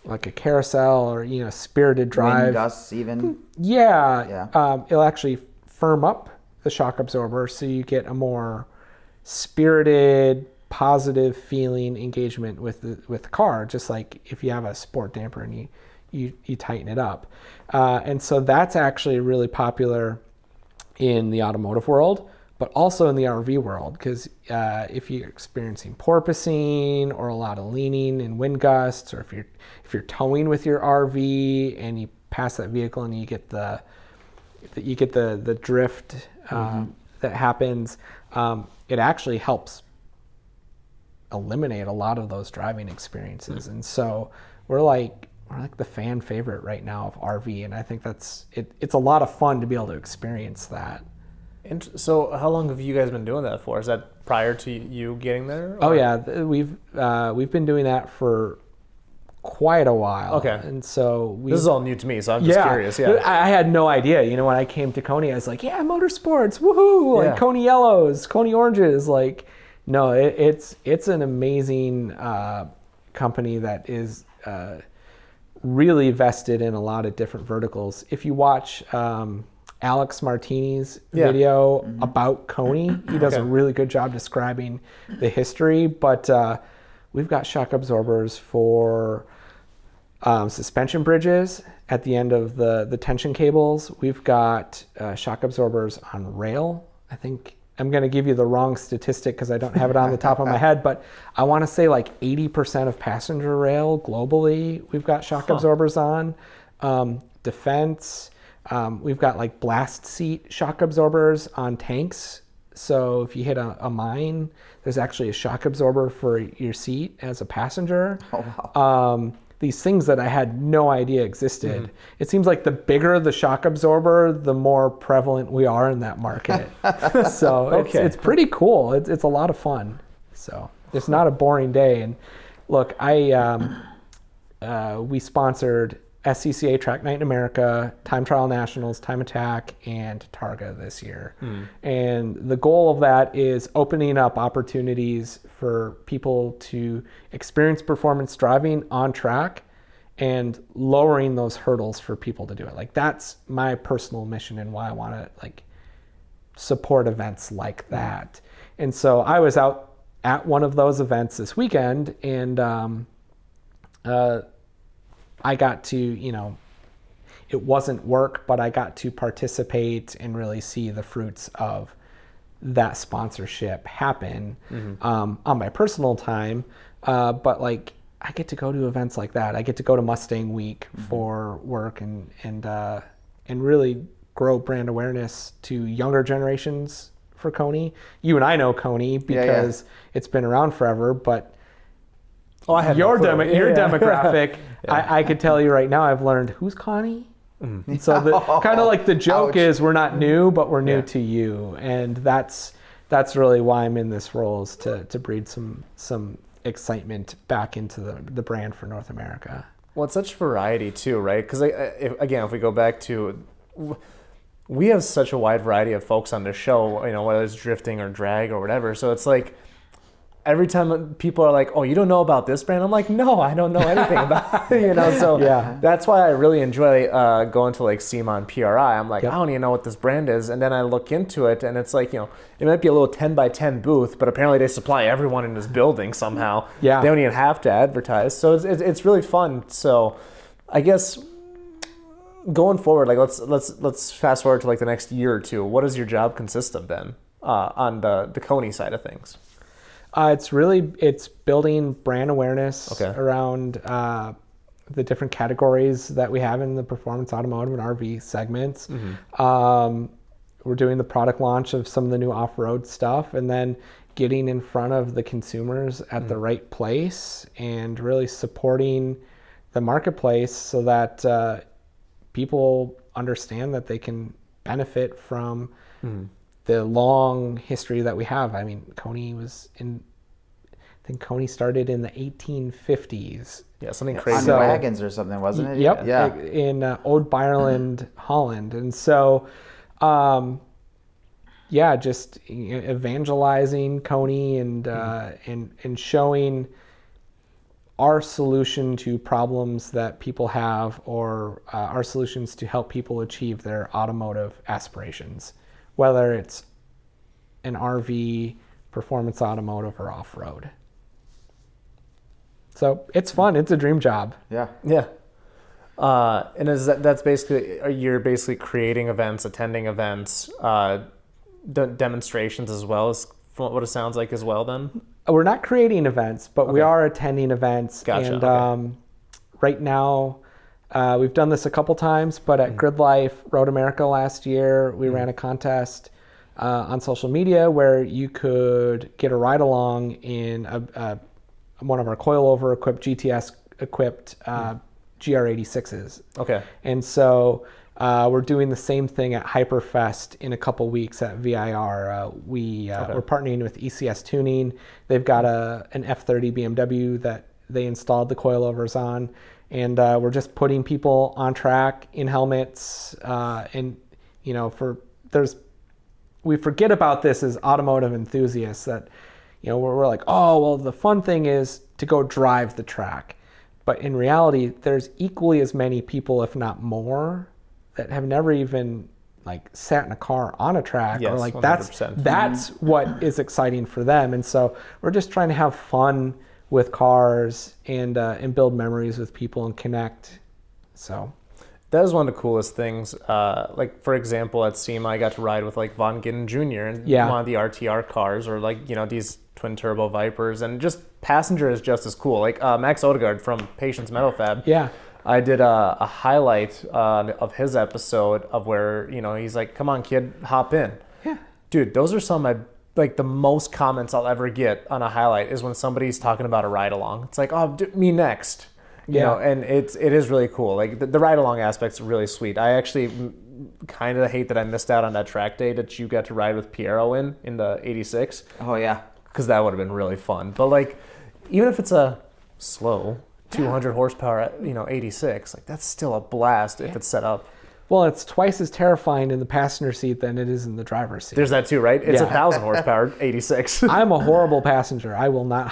like a carousel or spirited drive. Wind gusts even. Yeah. It'll actually firm up the shock absorber so you get a more spirited, positive feeling engagement with the car, just like if you have a sport damper and you tighten it up. And so that's actually really popular in the automotive world, but also in the RV world, because if you're experiencing porpoising or a lot of leaning and wind gusts, or if you're towing with your RV and you pass that vehicle and you get the drift that happens, it actually helps eliminate a lot of those driving experiences. And so we're like the fan favorite right now of RV, and I think it's a lot of fun to be able to experience that. And so how long have you guys been doing that for? Is that prior to you getting there? Oh yeah, we've been doing that for quite a while. Okay. And so This is all new to me, so I'm just curious. Yeah. I had no idea. When I came to Koni, I was like, yeah, motorsports, woohoo! Like Koni yellows, Koni oranges. Like, no, it's an amazing company that is really vested in a lot of different verticals. If you watch Alex Martini's video about Koni, he does a really good job describing the history. But we've got shock absorbers for suspension bridges at the end of the tension cables. We've got shock absorbers on rail. I think I'm going to give you the wrong statistic because I don't have it on the top of my head, but I want to say like 80% of passenger rail globally we've got shock absorbers on. Defense, we've got like blast seat shock absorbers on tanks. So if you hit a mine, there's actually a shock absorber for your seat as a passenger. Oh, wow. These things that I had no idea existed. It seems like the bigger the shock absorber, the more prevalent we are in that market. So it's pretty cool. It's a lot of fun. So it's not a boring day. And look, we sponsored SCCA Track Night in America, Time Trial Nationals, Time Attack, and Targa this year. And the goal of that is opening up opportunities for people to experience performance driving on track and lowering those hurdles for people to do it. Like, that's my personal mission and why I want to support events like that. And so I was out at one of those events this weekend, and I got to, it wasn't work, but I got to participate and really see the fruits of that sponsorship happen on my personal time. But I get to go to events like that. I get to go to Mustang Week for work and really grow brand awareness to younger generations for Koni. You and I know Koni because it's been around forever, but I had your no clue. your demographic, I could tell you right now, I've learned who's Koni. And so kind of like the joke is we're not new, but we're new to you, and that's really why I'm in this role, is to breed some excitement back into the brand for North America. Well, it's such variety too, right? Because if we go back to, we have such a wide variety of folks on the show, whether it's drifting or drag or whatever. So it's like, every time people are like, oh, you don't know about this brand? I'm like, no, I don't know anything about it, So that's why I really enjoy going to like SEMA and PRI. I'm like, I don't even know what this brand is. And then I look into it and it's like, it might be a little 10 by 10 booth, but apparently they supply everyone in this building somehow. Yeah. They don't even have to advertise. So it's really fun. So I guess going forward, like let's fast forward to like the next year or two. What does your job consist of then on the Koni side of things? It's building brand awareness around the different categories that we have in the performance automotive and RV segments. We're doing the product launch of some of the new off-road stuff, and then getting in front of the consumers at the right place and really supporting the marketplace so that people understand that they can benefit from the long history that we have. I mean, Koni started in the 1850s. Yeah, something crazy. On wagons or something, wasn't it? Yep. Yeah. In Oud Beijerland, Holland. And so, just evangelizing Koni and showing our solution to problems that people have, or our solutions to help people achieve their automotive aspirations, whether it's an RV, performance automotive, or off-road. So it's fun. It's a dream job. Yeah. Yeah. And that's basically, you're basically creating events, attending events, demonstrations as well, as from what it sounds like as well then? We're not creating events, but we are attending events. Gotcha. And right now, we've done this a couple times, but at Grid Life Road America last year, we ran a contest on social media where you could get a ride along in one of our coilover equipped, GTS equipped GR86s. Okay. And so we're doing the same thing at Hyperfest in a couple weeks at VIR. We're partnering with ECS Tuning. They've got an F30 BMW that they installed the coilovers on, and we're just putting people on track in helmets. We forget about this as automotive enthusiasts that, we're like, oh, well, the fun thing is to go drive the track. But in reality, there's equally as many people, if not more, that have never even sat in a car on a track. Yes, or 100%. that's what is exciting for them. And so we're just trying to have fun with cars and build memories with people and connect. So that is one of the coolest things. For example, at SEMA, I got to ride with Von Ginnen Jr. and one of the RTR cars, or these twin turbo Vipers, and just passenger is just as cool. Max Odegaard from Patience Metal Fab. Yeah. I did a highlight of his episode of where, he's like, come on, kid, hop in. Yeah. Dude, those are some of my, the most comments I'll ever get on a highlight is when somebody's talking about a ride along. It's like, oh, me next. You know, and it is really cool. The ride along aspect's really sweet. I actually kind of hate that I missed out on that track day that you got to ride with Piero in the 86. Oh, yeah. Because that would have been really fun. But even if it's a slow 200 horsepower, 86, that's still a blast if it's set up. Well, it's twice as terrifying in the passenger seat than it is in the driver's seat. There's that too, right? It's 1,000 horsepower, 86. I'm a horrible passenger. I will not.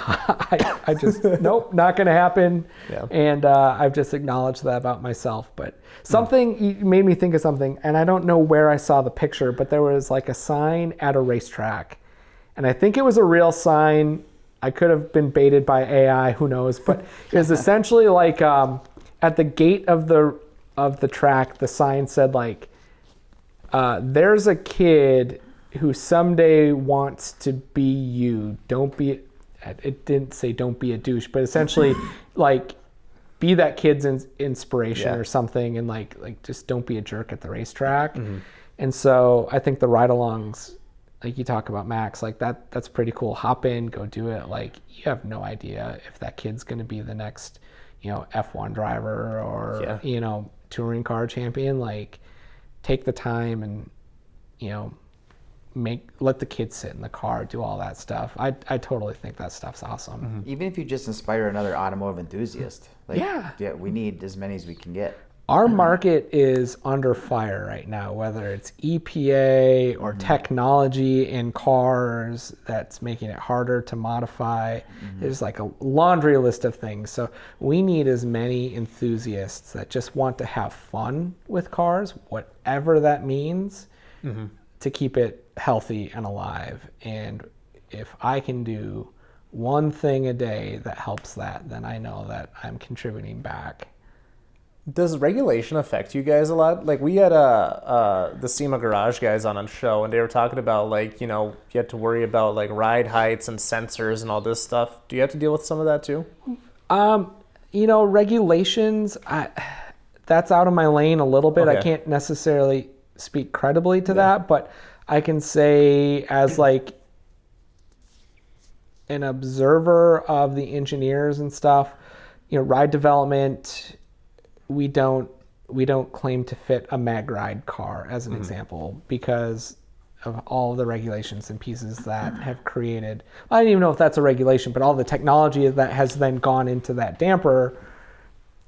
I just nope, not going to happen. Yeah. And I've just acknowledged that about myself. But something made me think of something, and I don't know where I saw the picture, but there was a sign at a racetrack, and I think it was a real sign. I could have been baited by AI, who knows? But it was essentially at the gate of the track, the sign said there's a kid who someday wants to be you. Don't be. It didn't say don't be a douche, but essentially be that kid's inspiration or something, and just don't be a jerk at the racetrack. Mm-hmm. And so I think the ride-alongs, you talk about Max, that's pretty cool. Hop in, go do it. You have no idea if that kid's going to be the next, F1 driver or, touring car champion. Take the time and, let the kids sit in the car, do all that stuff. I totally think that stuff's awesome. Mm-hmm. Even if you just inspire another automotive enthusiast. We need as many as we can get. Our market is under fire right now, whether it's EPA or technology in cars that's making it harder to modify. There's like a laundry list of things. So we need as many enthusiasts that just want to have fun with cars, whatever that means, to keep it healthy and alive. And if I can do one thing a day that helps that, then I know that I'm contributing back. Does regulation affect you guys a lot? Like we had the SEMA garage guys on a show, and they were talking about like, you know, you have to worry about like ride heights and sensors and all this stuff. Do you have to deal with some of that too? You know, regulations, that's out of my lane a little bit. Okay. I can't necessarily speak credibly to that, but I can say as like an observer of the engineers and stuff, you know, ride development, we don't claim to fit a mag ride car as an example because of all the regulations and pieces that have created. I don't even know if that's a regulation, but all the technology that has then gone into that damper,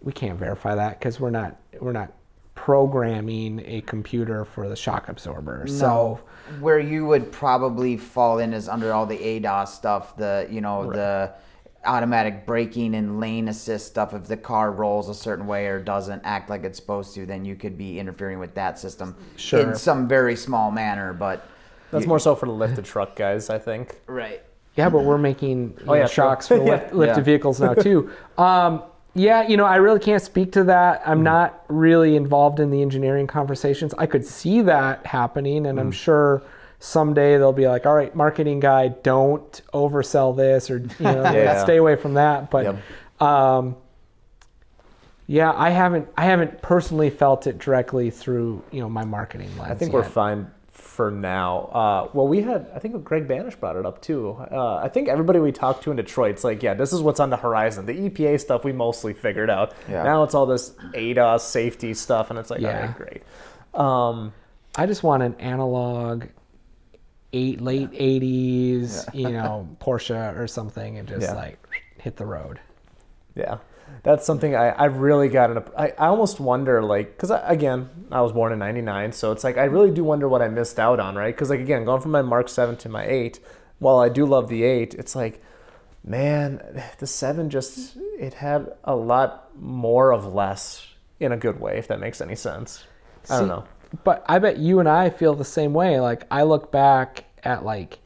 we can't verify that because we're not programming a computer for the shock absorber. No, So where you would probably fall in is under all the ADAS stuff, the automatic braking and lane assist stuff. If the car rolls a certain way or doesn't act like it's supposed to, then you could be interfering with that system in some very small manner. But That's more so for the lifted truck guys, I think. right. yeah, but we're making shocks for Yeah. lifted vehicles now too. Yeah, you know, I really can't speak to that. I'm not really involved in the engineering conversations. I could see that happening, and I'm sure someday they'll be like, all right, marketing guy, don't oversell this, or, you know, stay away from that. But yeah, I haven't personally felt it directly through, you know, my marketing lens. I think we're fine for now. Well, I think Greg Banish brought it up too. I think everybody we talked to in Detroit's like, yeah, this is what's on the horizon. The EPA stuff we mostly figured out. Yeah. Now it's all this ADAS safety stuff, and it's like, all right, great. I just want an analog late 80s, you know, Porsche or something, and just like hit the road. Yeah. That's something I've really gotten. I almost wonder, like, because again, I was born in '99, so it's like I really do wonder what I missed out on, right? Because like again, going from my Mark 7 to my 8, while I do love the 8, it's like, man, the 7 just it had a lot more of less in a good way, if that makes any sense. I don't know. But I bet you and I feel the same way. Like I look back at like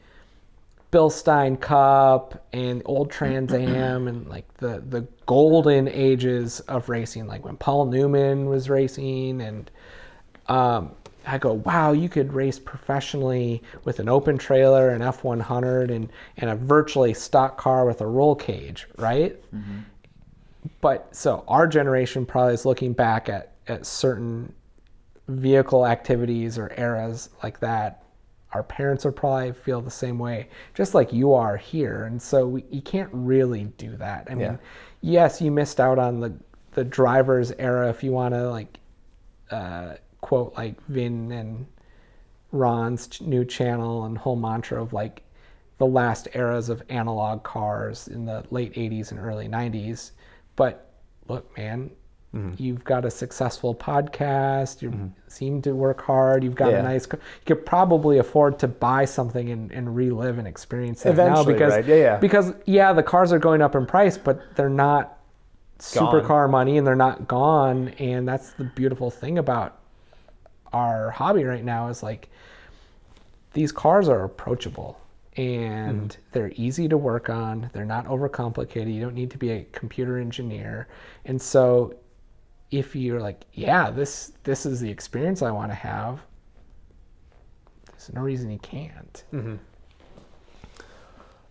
Bill Stein Cup and old Trans Am and like the golden ages of racing, like when Paul Newman was racing, and I go, wow, you could race professionally with an open trailer, an F100, and a virtually stock car with a roll cage, right? Mm-hmm. But so our generation probably is looking back at certain vehicle activities or eras like that. Our parents will probably feel the same way, just like you are here. And so you can't really do that. I mean, yes, you missed out on the driver's era if you want to like quote like Vin and Ron's new channel and whole mantra of like the last eras of analog cars in the late 80s and early 90s. But look, man, you've got a successful podcast, you seem to work hard, you've got a nice car. You could probably afford to buy something and relive and experience that eventually, now because, because the cars are going up in price, but they're not supercar money and they're not gone. And that's the beautiful thing about our hobby right now is like these cars are approachable and they're easy to work on. They're not overcomplicated. You don't need to be a computer engineer. And so if you're like, this is the experience I want to have, there's no reason you can't. Mm-hmm.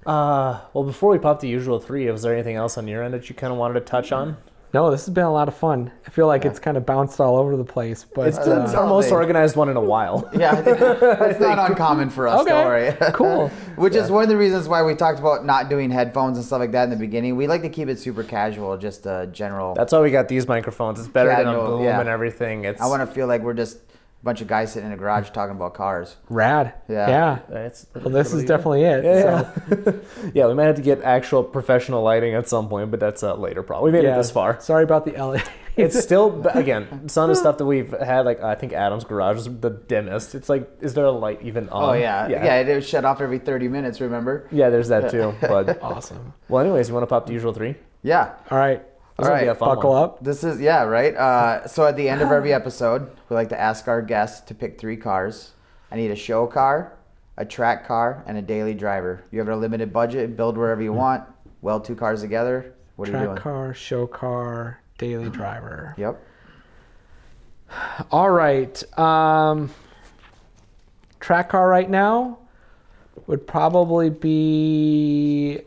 Well, before we pop the usual 3, is there anything else on your end that you kind of wanted to touch on? No, this has been a lot of fun. I feel like it's kind of bounced all over the place, but it's our most organized one in a while. Yeah, it's not uncommon for us. Don't worry. Cool. Which is one of the reasons why we talked about not doing headphones and stuff like that in the beginning. We like to keep it super casual, just a general. That's why we got these microphones. It's better than a boom and everything. I want to feel like we're just a bunch of guys sitting in a garage talking about cars. Rad. Yeah. Well, this is definitely it. So. Yeah, we might have to get actual professional lighting at some point, but that's a later problem. We made it this far. Sorry about the LED. It's still, again, some of the stuff that we've had, like I think Adam's garage is the dimmest. It's like, is there a light even on? Oh, yeah. Yeah, it was shut off every 30 minutes, remember? Yeah, there's that too. But Awesome. well, anyways, you want to pop the usual 3? Yeah. All right. This will be a fun Buckle one. up. This is, yeah, right? So at the end of every episode, we like to ask our guests to pick 3 cars. I need a show car, a track car, and a daily driver. You have a limited budget, build wherever you want, weld 2 cars together. What are you doing? Track car, show car, daily driver. Yep. All right. Track car right now would probably be,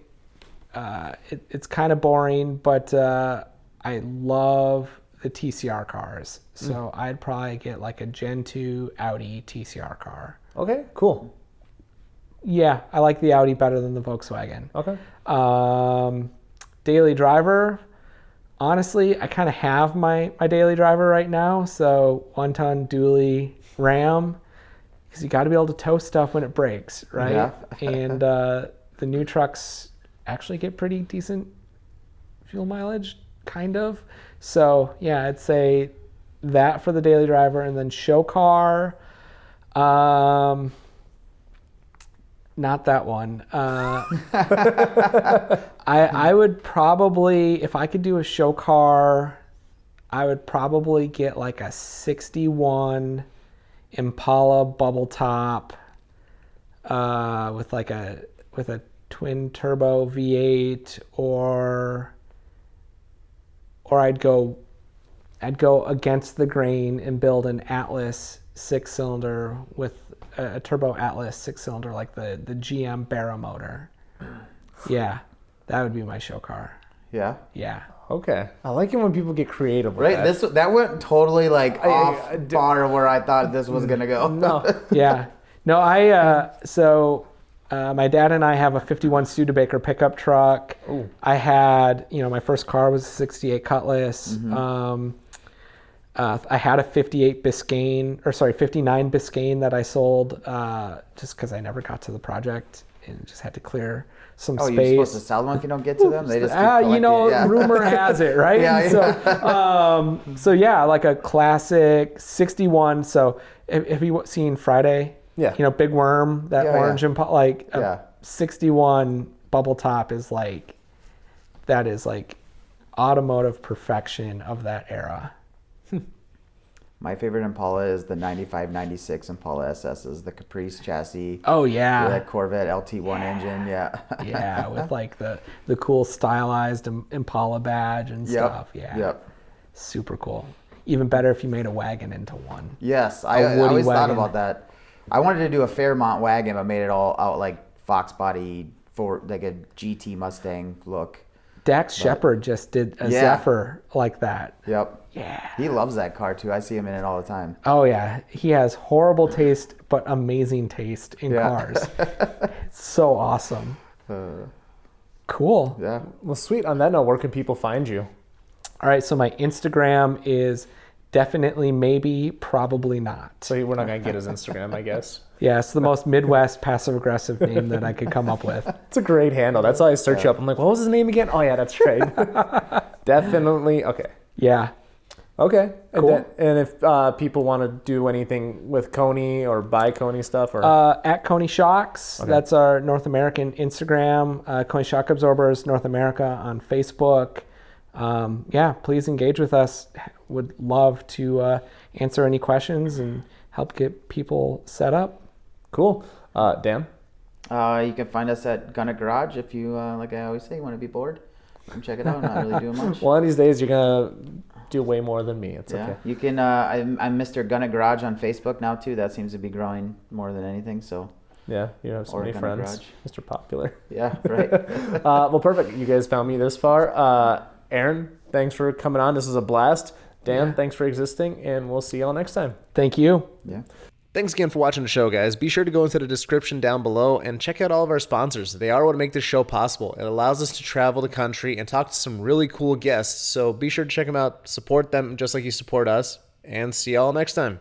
it's kind of boring, but I love the TCR cars. So I'd probably get like a Gen 2 Audi TCR car. Okay, cool. Yeah, I like the Audi better than the Volkswagen. Okay. Daily driver, honestly, I kind of have my daily driver right now. So 1-ton dually Ram, because you got to be able to tow stuff when it breaks, right? Yeah. And the new trucks actually get pretty decent fuel mileage, kind of. So yeah, I'd say that for the daily driver, and then show car. Not that one. I would probably, if I could do a show car, I would probably get like a 61 Impala bubble top with a twin turbo V8, or I'd go against the grain and build an Atlas 6-cylinder with a turbo Atlas 6-cylinder, like the GM Barra motor. Yeah, that would be my show car. Yeah. Yeah. Okay. I like it when people get creative with Right? that. That went totally like off bar where I thought this was going to go. No. Yeah. No, my dad and I have a 51 Studebaker pickup truck. Ooh. I had, my first car was a 68 Cutlass. I had a 59 Biscayne that I sold just because I never got to the project and just had to clear some Oh, space. you're supposed to sell them if you don't get to them? They just keep collecting. Yeah. Rumor has it, right? Yeah, So yeah, like a classic 61. So have you seen Friday? Yeah. Big Worm, that orange and like a 61 bubble top is like, that is like automotive perfection of that era. My favorite Impala is the 95, 96 Impala SS's, the Caprice chassis. Oh yeah. That Corvette LT1 engine, yeah. Yeah, with like the cool stylized Impala badge and stuff. Yeah. Yep. Super cool. Even better if you made a wagon into one. Yes, I woody always thought wagon. about that. I wanted to do a Fairmont wagon, but made it all out like Fox body for like a GT Mustang look. Dax Shepard just did a Yeah. Zephyr like that. Yep. Yeah. He loves that car too. I see him in it all the time. Oh yeah, he has horrible taste but amazing taste in Yeah. cars. It's so awesome. Cool. Yeah. Well, sweet. On that note, where can people find you? All right, so my Instagram is definitely maybe probably not. So we're not going to get his Instagram, I guess. Yeah, it's the most Midwest passive-aggressive name that I could come up with. It's a great handle. That's why I search you up. I'm like, what was his name again? Oh, yeah, that's right. Definitely. Okay. Yeah. Okay. Cool. And if people want to do anything with Koni or buy Koni stuff, or At Koni Shocks, that's our North American Instagram. Koni Shock Absorbers North America on Facebook. Yeah, please engage with us. Would love to answer any questions and help get people set up. cool. Dan? You can find us at Gunna Garage if you, like I always say, want to be bored. Come check it out. Not really doing much. One of these days, you're going to do way more than me. It's Yeah, okay. you can. I'm Mr. Gunna Garage on Facebook now too. That seems to be growing more than anything. So Yeah, you have so Or many Gunna friends. Garage. Mr. Popular. yeah, right. Well, perfect. You guys found me this far. Aaron, thanks for coming on. This was a blast. Dan, thanks for existing, and we'll see y'all next time. Thank you. Yeah. Thanks again for watching the show, guys. Be sure to go into the description down below and check out all of our sponsors. They are what make this show possible. It allows us to travel the country and talk to some really cool guests. So be sure to check them out, support them just like you support us, and see y'all next time.